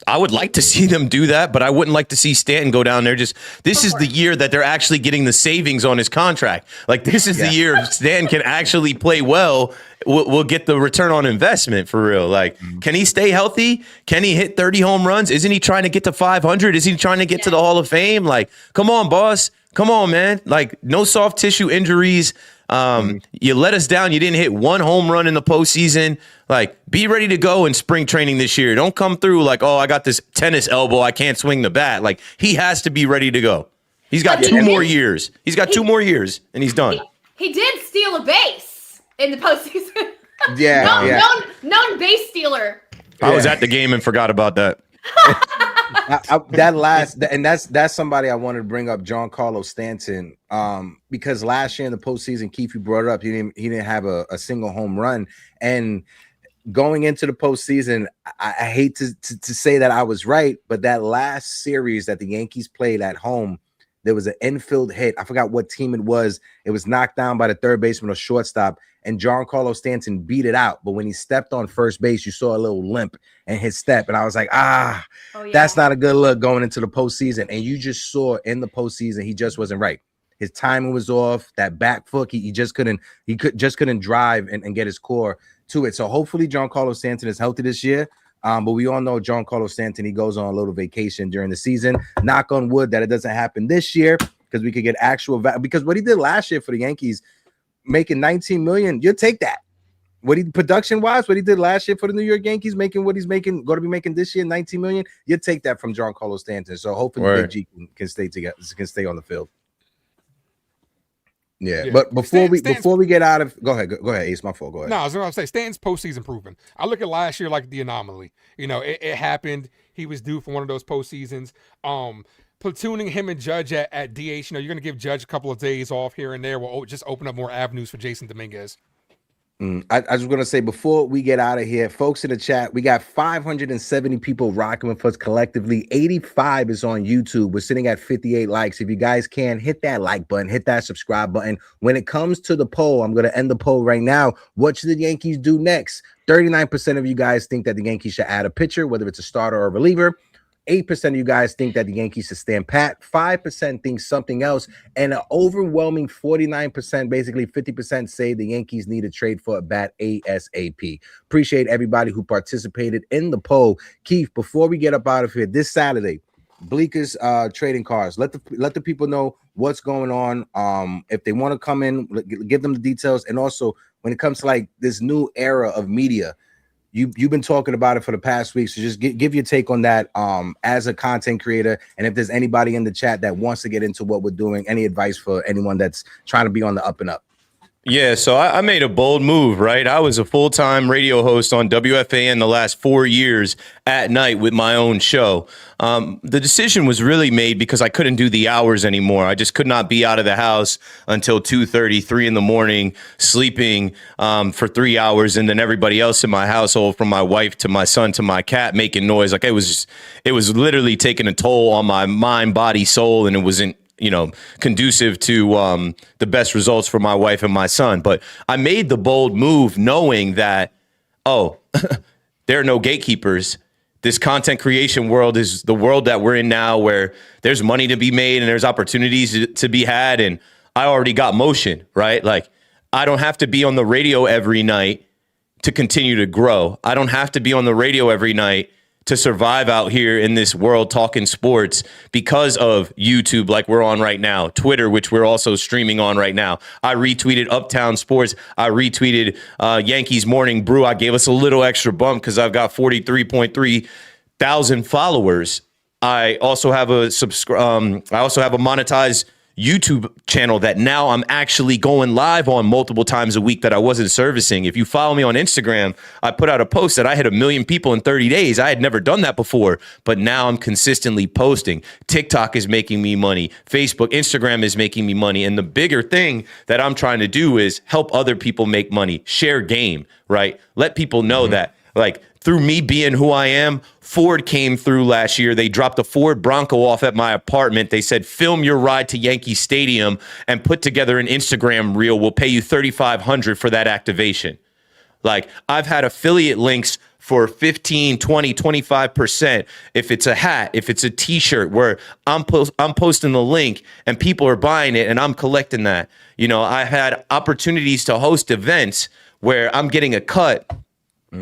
I would like to see them do that, but I wouldn't like to see Stanton go down there. This is the year that they're actually getting the savings on his contract. Like, this is the year if Stanton can actually play well, we'll get the return on investment for real. Like, can he stay healthy? Can he hit 30 home runs? Isn't he trying to get to 500? Is he trying to get to the Hall of Fame? Like, come on, boss. Come on, man. Like, no soft tissue injuries. You let us down. You didn't hit one home run in the postseason. Like, be ready to go in spring training this year. Don't come through like, oh, I got this tennis elbow. I can't swing the bat. Like, he has to be ready to go. He's got 2 more years. He's got 2 more years, and he's done. He did steal a base in the postseason. Known base stealer. I was at the game and forgot about that. That's somebody I wanted to bring up, Giancarlo Stanton, because last year in the postseason, Keith, you brought it up, he didn't have a single home run, and going into the postseason, I hate to say that I was right, but that last series that the Yankees played at home, there was an infield hit. I forgot what team it was. It was knocked down by the third baseman or shortstop, and Giancarlo Stanton beat it out. But when he stepped on first base, you saw a little limp in his step. And I was like, that's not a good look going into the postseason. And you just saw in the postseason, he just wasn't right. His timing was off. That back foot, he just couldn't drive and get his core to it. So hopefully Giancarlo Stanton is healthy this year. But we all know Giancarlo Stanton, he goes on a little vacation during the season. Knock on wood that it doesn't happen this year, because we could get actual because what he did last year for the Yankees, making $19 million, you'll take that. What he production wise, what he did last year for the New York Yankees, making what he's going to be making this year, $19 million, you'll take that from Giancarlo Stanton. So hopefully Big G can stay together, can stay on the field. Yeah, but before we get out of, go ahead, Ace, my fault. Go ahead. No, I was going to say Stanton's postseason proven. I look at last year like the anomaly. It happened. He was due for one of those postseasons. Platooning him and Judge at DH. You're going to give Judge a couple of days off here and there. Will just open up more avenues for Jasson Dominguez. I was going to say, before we get out of here, folks in the chat, we got 570 people rocking with us collectively. 85 is on YouTube. We're sitting at 58 likes. If you guys can, hit that like button, hit that subscribe button. When it comes to the poll, I'm going to end the poll right now. What should the Yankees do next? 39% of you guys think that the Yankees should add a pitcher, whether it's a starter or a reliever. 8% of you guys think that the Yankees should stand pat. 5% think something else. And an overwhelming 49%, basically 50%, say the Yankees need to trade for a bat ASAP. Appreciate everybody who participated in the poll. Keith, before we get up out of here, this Saturday, Bleeker's trading cards. Let the people know what's going on. If they want to come in, give them the details. And also, when it comes to like this new era of media, you've been talking about it for the past week, so just give your take on that as a content creator. And if there's anybody in the chat that wants to get into what we're doing, any advice for anyone that's trying to be on the up and up. Yeah, so I made a bold move, right? I was a full-time radio host on WFAN the last 4 years at night with my own show. The decision was really made because I couldn't do the hours anymore. I just could not be out of the house until 2:30, 3 in the morning, sleeping for 3 hours, and then everybody else in my household, from my wife to my son to my cat, making noise. Like it was literally taking a toll on my mind, body, soul, and it wasn't conducive to the best results for my wife and my son. But I made the bold move knowing that, there are no gatekeepers. This content creation world is the world that we're in now, where there's money to be made and there's opportunities to be had. And I already got motion, right? Like, I don't have to be on the radio every night to continue to grow. I don't have to be on the radio every night to survive out here in this world talking sports because of YouTube, like we're on right now, Twitter, which we're also streaming on right now. I retweeted Uptown Sports. I retweeted Yankees Morning Brew. I gave us a little extra bump because I've got 43.3 thousand followers. I also have a monetized YouTube channel that now I'm actually going live on multiple times a week that I wasn't servicing. If you follow me on Instagram, I put out a post that I hit 1 million people in 30 days. I had never done that before, but now I'm consistently posting. TikTok is making me money. Facebook, Instagram is making me money. And the bigger thing that I'm trying to do is help other people make money, share game, right? Let people know that, like, through me being who I am, Ford came through last year. They dropped a Ford Bronco off at my apartment. They said, film your ride to Yankee Stadium and put together an Instagram reel. We'll pay you $3,500 for that activation. Like, I've had affiliate links for 15, 20, 25%. If it's a hat, if it's a t-shirt, where I'm posting the link and people are buying it and I'm collecting that. I've had opportunities to host events where I'm getting a cut.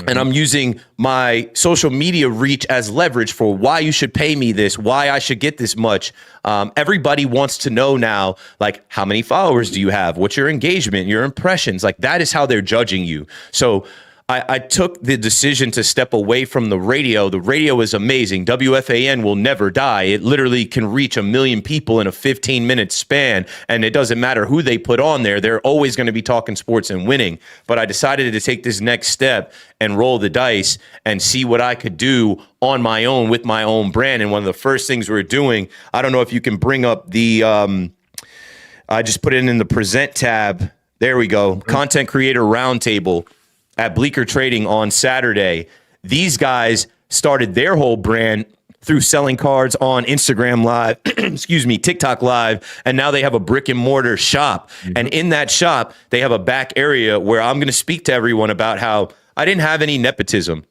And I'm using my social media reach as leverage for why you should pay me this, why I should get this much. Everybody wants to know now, like, how many followers do you have? What's your engagement, your impressions? Like, that is how they're judging you. So I took the decision to step away from the radio. The radio is amazing. WFAN will never die. It literally can reach 1 million people in a 15-minute span, and it doesn't matter who they put on there. They're always going to be talking sports and winning. But I decided to take this next step and roll the dice and see what I could do on my own with my own brand. And one of the first things we're doing, I don't know if you can bring up the, I just put it in the present tab. There we go. Content Creator Roundtable at Bleeker Trading on Saturday. These guys started their whole brand through selling cards on Instagram Live, TikTok Live, and now they have a brick and mortar shop. And in that shop, they have a back area where I'm going to speak to everyone about how I didn't have any nepotism.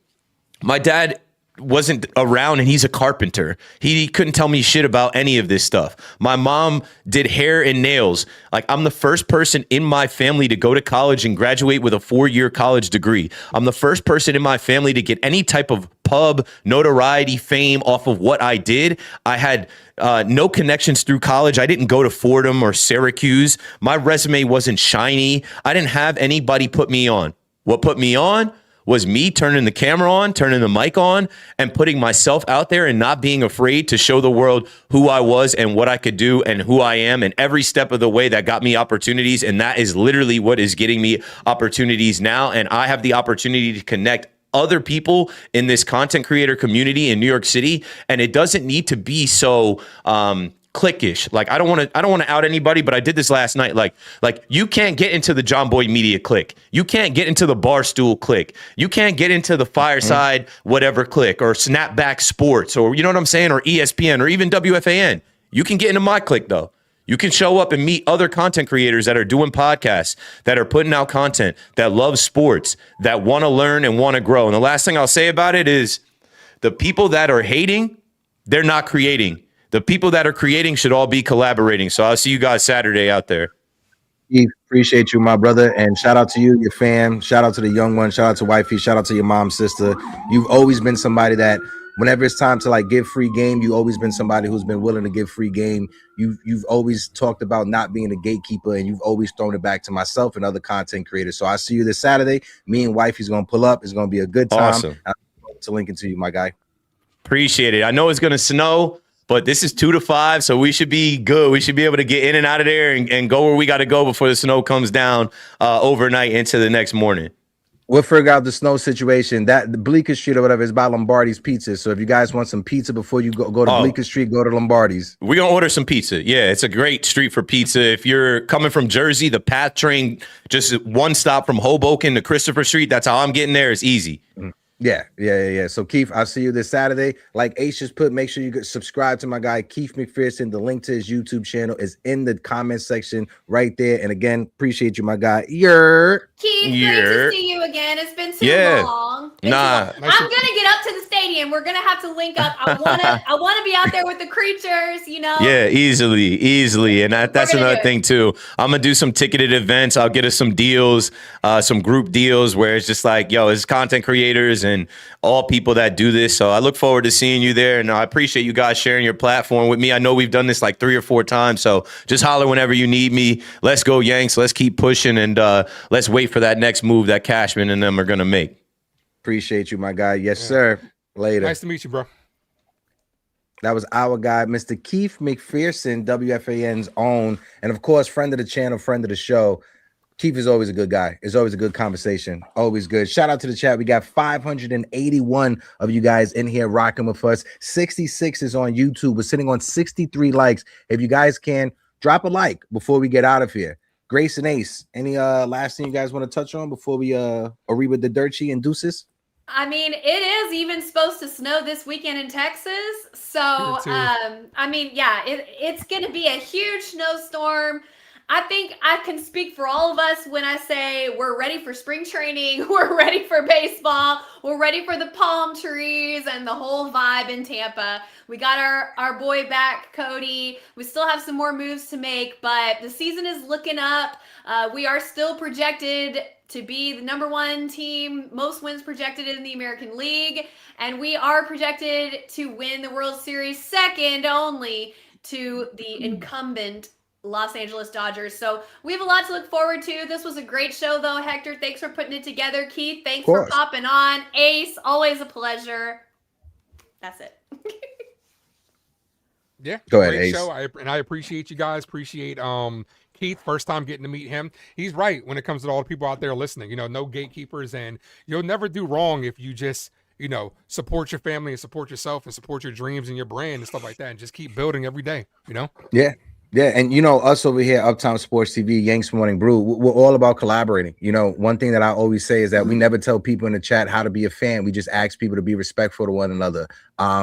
My dad wasn't around and he's a carpenter. He couldn't tell me shit about any of this stuff. My mom did hair and nails. Like, I'm the first person in my family to go to college and graduate with a 4-year college degree. I'm the first person in my family to get any type of pub notoriety, fame off of what I did. I had no connections through college. I didn't go to Fordham or Syracuse. My resume wasn't shiny. I didn't have anybody put me on. What put me on was me turning the camera on, turning the mic on, and putting myself out there and not being afraid to show the world who I was and what I could do and who I am. And every step of the way that got me opportunities. And that is literally what is getting me opportunities now. And I have the opportunity to connect other people in this content creator community in New York City. And it doesn't need to be so cliquish. Like I don't want to out anybody, but I did this last night. Like you can't get into the John Boy Media clique. You can't get into the Barstool clique. You can't get into the Fireside whatever clique or Snapback Sports or you know what I'm saying, or ESPN or even WFAN. You can get into my clique though. You can show up and meet other content creators that are doing podcasts, that are putting out content, that love sports, that want to learn and want to grow. And the last thing I'll say about it is the people that are hating, they're not creating. The people that are creating should all be collaborating. So I'll see you guys Saturday out there. Keith, appreciate you, my brother. And shout out to you, your fam. Shout out to the young one. Shout out to wifey. Shout out to your mom, sister. You've always been somebody that whenever it's time to like give free game, you've always been somebody who's been willing to give free game. You've always talked about not being a gatekeeper, and you've always thrown it back to myself and other content creators. So I see you this Saturday. Me and wifey's going to pull up. It's going to be a good time. Awesome. To link it to you, my guy. Appreciate it. I know it's going to snow, but this is 2 to 5, so we should be good. We should be able to get in and out of there and go where we got to go before the snow comes down overnight into the next morning. We'll figure out the snow situation. That the Bleecker Street or whatever is by Lombardi's Pizza. So if you guys want some pizza before you go to Bleecker Street, go to Lombardi's. We're going to order some pizza. Yeah, it's a great street for pizza. If you're coming from Jersey, the PATH train, just one stop from Hoboken to Christopher Street, that's how I'm getting there. It's easy. Yeah. So Keith, I'll see you this Saturday. Like Ace just put, make sure you subscribe to my guy Keith McPherson. The link to his YouTube channel is in the comment section right there. And again, appreciate you, my guy. Keith, great to see you again. It's been too long. I'm gonna get up to the stadium. We're gonna have to link up. I wanna be out there with the creatures, you know. Yeah, easily. And that's another thing too. I'm gonna do some ticketed events. I'll get us some deals, some group deals where it's just like, yo, it's content creators and all people that do this. So I look forward to seeing you there. And I appreciate you guys sharing your platform with me. I know we've done this like 3 or 4 times. So just holler whenever you need me. Let's go Yanks. Let's keep pushing and let's wait for that next move that Cashman and them are going to make. Appreciate you, my guy. Yes, sir. Later. Nice to meet you, bro. That was our guy, Mr. Keith McPherson, WFAN's own. And of course, friend of the channel, friend of the show. Keith is always a good guy. It's always a good conversation. Always good. Shout out to the chat. We got 581 of you guys in here rocking with us. 66 is on YouTube. We're sitting on 63 likes. If you guys can, drop a like before we get out of here. Grace and Ace, any last thing you guys want to touch on before we read with the Dirty and Deuces? I mean, it is even supposed to snow this weekend in Texas. So, I mean, yeah, it's going to be a huge snowstorm. I think I can speak for all of us when I say we're ready for spring training, we're ready for baseball, we're ready for the palm trees and the whole vibe in Tampa. We got our boy back, Cody. We still have some more moves to make, but the season is looking up. We are still projected to be the #1 team, most wins projected in the American League, and we are projected to win the World Series second only to the incumbent Los Angeles Dodgers. So we have a lot to look forward to. This was a great show, though, Hector. Thanks for putting it together. Keith, thanks for popping on. Ace, always a pleasure. That's it. Yeah, go ahead, great Ace. show. I appreciate you guys. Appreciate Keith, first time getting to meet him. He's right when it comes to all the people out there listening. You know, no gatekeepers, and you'll never do wrong if you just, you know, support your family and support yourself and support your dreams and your brand and stuff like that, and just keep building every day. You know. Yeah, and you know, us over here, Uptown Sports TV, Yanks Morning Brew, we're all about collaborating. You know, one thing that I always say is that we never tell people in the chat how to be a fan. We just ask people to be respectful to one another.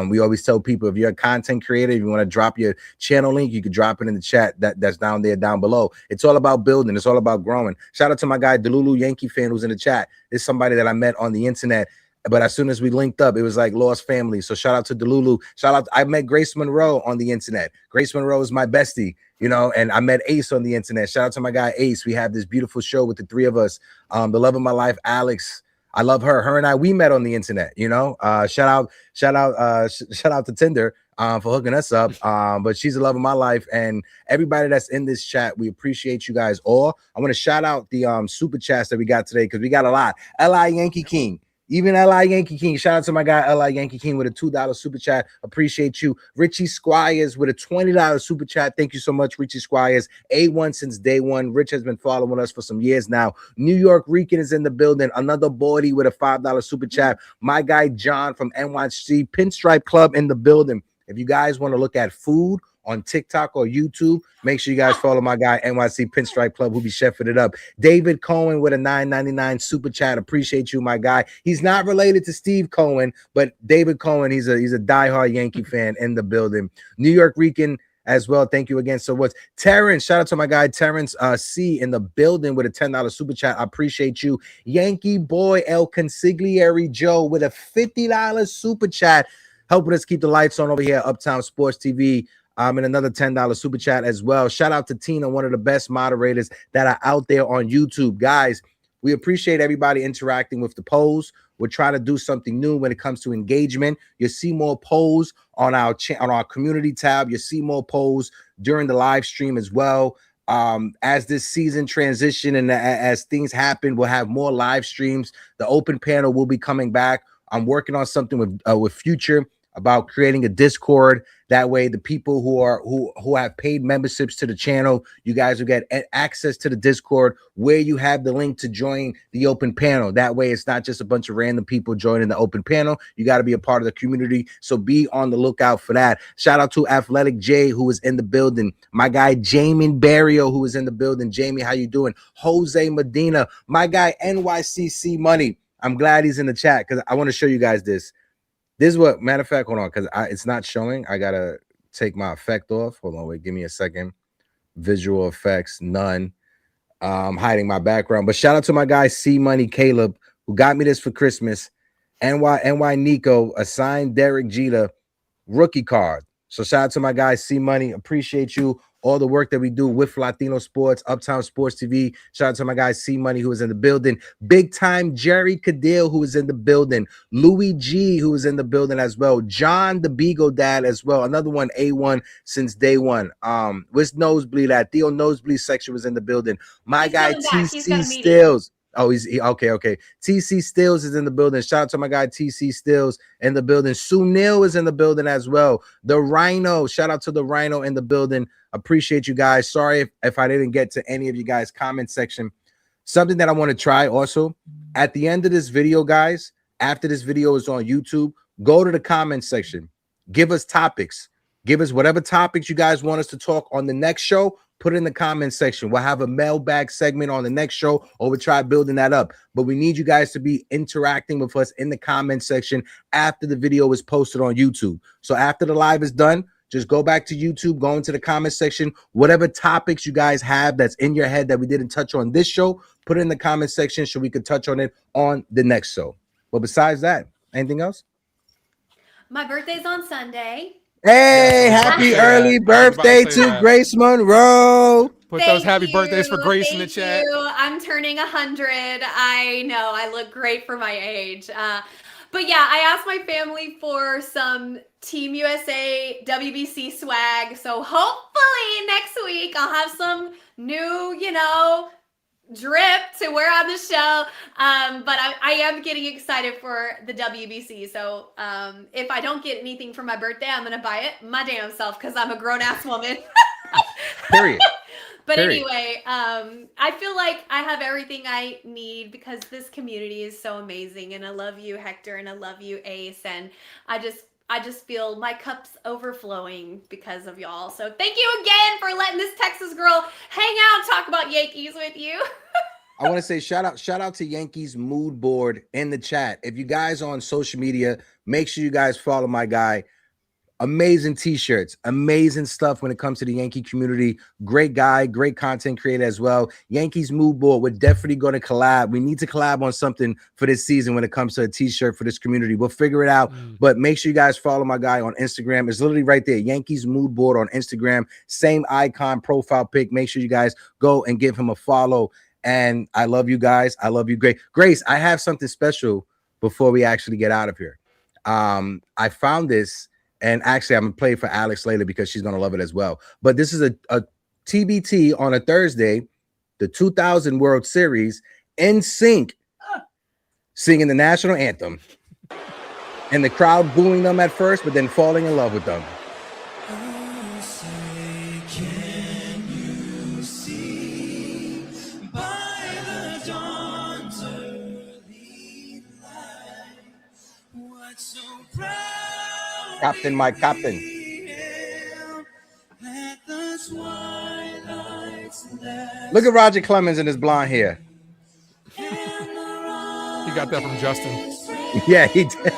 We always tell people, if you're a content creator, if you want to drop your channel link, you could drop it in the chat that's down there, down below. It's all about building. It's all about growing. Shout out to my guy, Delulu Yankee fan, who's in the chat. It's somebody that I met on the internet. But as soon as we linked up, it was like lost family. So shout out to Delulu. Shout out. I met Grace Monroe on the internet. Grace Monroe is my bestie, you know, and I met Ace on the internet. Shout out to my guy Ace. We have this beautiful show with the 3 of us. The love of my life, Alex. I love her. Her and I, we met on the internet, you know. Shout out to Tinder for hooking us up. But she's the love of my life, and everybody that's in this chat, we appreciate you guys all. I want to shout out the super chats that we got today, because we got a lot. L.I. Yankee King. Even L.I. Yankee King. Shout out to my guy, L.I. Yankee King, with a $2 super chat. Appreciate you. Richie Squires with a $20 super chat. Thank you so much, Richie Squires. A1 since day one. Rich has been following us for some years now. New York Rican is in the building. Another Bordy with a $5 super chat. My guy, John from NYC Pinstripe Club in the building. If you guys want to look at food on TikTok or YouTube. Make sure you guys follow my guy NYC Pinstripe Club, who be chefing it up. David Cohen with a $9.99 super chat. Appreciate you, my guy. He's not related to Steve Cohen, but David Cohen, he's a diehard Yankee fan in the building. New York Rican as well. Thank you again so much. Terrence, shout out to my guy Terrence C in the building with a $10 super chat. I appreciate you. Yankee boy El Consigliere Joe with a $50 super chat, helping us keep the lights on over here at Uptown Sports TV. And another $10 super chat as well. Shout out to Tina, one of the best moderators that are out there on YouTube. Guys, we appreciate everybody interacting with the polls. We're trying to do something new when it comes to engagement. You see more polls on our community tab. You see more polls during the live stream as well. As this season transition and as things happen, we'll have more live streams. The open panel will be coming back. I'm working on something with Future about creating a Discord. That way, the people who have paid memberships to the channel, you guys will get access to the Discord where you have the link to join the open panel. That way, it's not just a bunch of random people joining the open panel. You got to be a part of the community. So be on the lookout for that. Shout out to Athletic J, who is in the building. My guy, Jamie Barrio, who is in the building. Jamie, how you doing? Jose Medina. My guy, NYCC Money. I'm glad he's in the chat because I want to show you guys this. This is what, matter of fact, hold on, because it's not showing. I got to take my effect off. Hold on, wait, give me a second. Visual effects, none. Hiding my background. But shout out to my guy, C Money Caleb, who got me this for Christmas. NY Nico, a signed Derek Jeter rookie card. So shout out to my guy, C Money. Appreciate you. All the work that we do with Latino Sports, Uptown Sports TV. Shout out to my guy C Money, who is in the building. Big time Jerry Cadell, who is in the building. Louis G, who is in the building as well. John the Beagle Dad as well. Another one, A1 since day one. Where's Nosebleed at? Theo Nosebleed section was in the building. My guy TC Stills. Oh, okay. TC Stills is in the building. Shout out to my guy TC Stills in the building. Sunil is in the building as well. The Rhino. Shout out to the Rhino in the building. Appreciate you guys. Sorry if I didn't get to any of you guys' comment section. Something that I want to try also at the end of this video, guys, after this video is on YouTube, go to the comment section. Give us topics. Give us whatever topics you guys want us to talk on the next show. Put it in the comment section. We'll have a mailbag segment on the next show, or we'll try building that up. But we need you guys to be interacting with us in the comment section after the video is posted on YouTube. So after the live is done, just go back to YouTube, go into the comment section. Whatever topics you guys have that's in your head that we didn't touch on this show, put it in the comment section so we could touch on it on the next show. But besides that, anything else? My birthday's on Sunday. Hey, happy early birthday to Grace Monroe. Put those happy birthdays for Grace in the chat. I'm turning 100. I know I look great for my age. But yeah, I asked my family for some Team USA WBC swag. So hopefully next week I'll have some new, drip to wear on the show. But I am getting excited for the WBC. So if I don't get anything for my birthday, I'm going to buy it my damn self because I'm a grown-ass woman. Period. But anyway, I feel like I have everything I need because this community is so amazing. And I love you, Hector, and I love you, Ace. And I just feel my cup's overflowing because of y'all. So thank you again for letting this Texas girl hang out and talk about Yankees with you. I want to say shout out to Yankees mood board in the chat. If you guys are on social media, make sure you guys follow my guy. Amazing t-shirts, amazing stuff when it comes to the Yankee community. Great guy, great content creator as well. Yankees mood board, we're definitely going to collab. We need to collab on something for this season when it comes to a t-shirt for this community. We'll figure it out, but make sure you guys follow my guy on Instagram. It's literally right there, Yankees mood board on Instagram. Same icon, profile pic. Make sure you guys go and give him a follow. And I love you guys. I love you, Grace. I have something special before we actually get out of here. I found this. And actually, I'm going to play it for Alex later because she's going to love it as well. But this is a TBT on a Thursday, the 2000 World Series, in sync, singing the national anthem. And the crowd booing them at first, but then falling in love with them. Captain, my captain. Look at Roger Clemens and his blonde hair. He got that from Justin. Yeah, he did.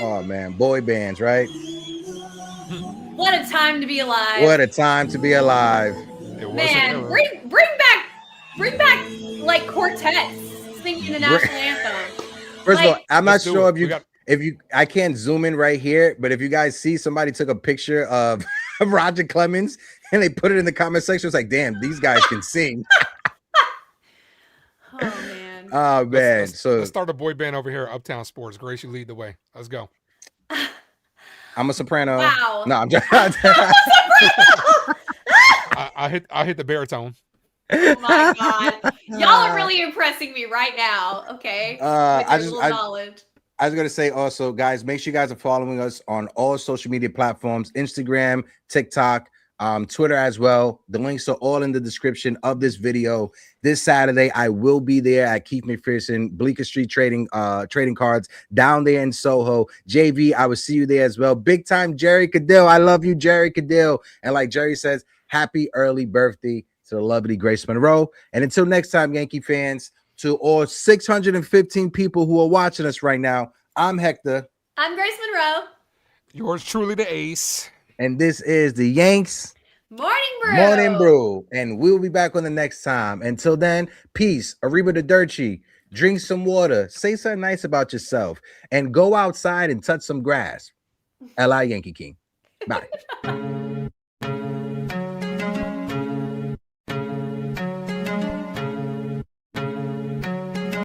Oh man, boy bands, right? What a time to be alive. What a time to be alive. It was Man, an era. bring back like quartets singing the national anthem. First of all, I'm not Let's do sure it. if you I can't zoom in right here, but if you guys see somebody took a picture of Roger Clemens and they put it in the comment section, it's like, damn, these guys can sing. Oh man. Oh man. Let's start a boy band over here at Uptown Sports. Grace, you lead the way. Let's go. I'm a soprano. Wow. No, I'm just I hit the baritone. Oh my god. Y'all are really impressing me right now. Okay. Knowledge. I was gonna say also, guys, make sure you guys are following us on all social media platforms: Instagram, TikTok, Twitter as well. The links are all in the description of this video. This Saturday, I will be there at Keith McPherson, Bleecker Street trading cards down there in Soho. JV, I will see you there as well. Big time Jerry Cadill. I love you, Jerry Cadill. And like Jerry says, happy early birthday to the lovely Grace Monroe. And until next time, Yankee fans, to all 615 people who are watching us right now, I'm Hector. I'm Grace Monroe. Yours truly, the ace. And this is the Yanks Morning Brew. And we'll be back on the next time. Until then, peace. Arrivederci. Drink some water. Say something nice about yourself. And go outside and touch some grass. L.I. Yankee King. Bye.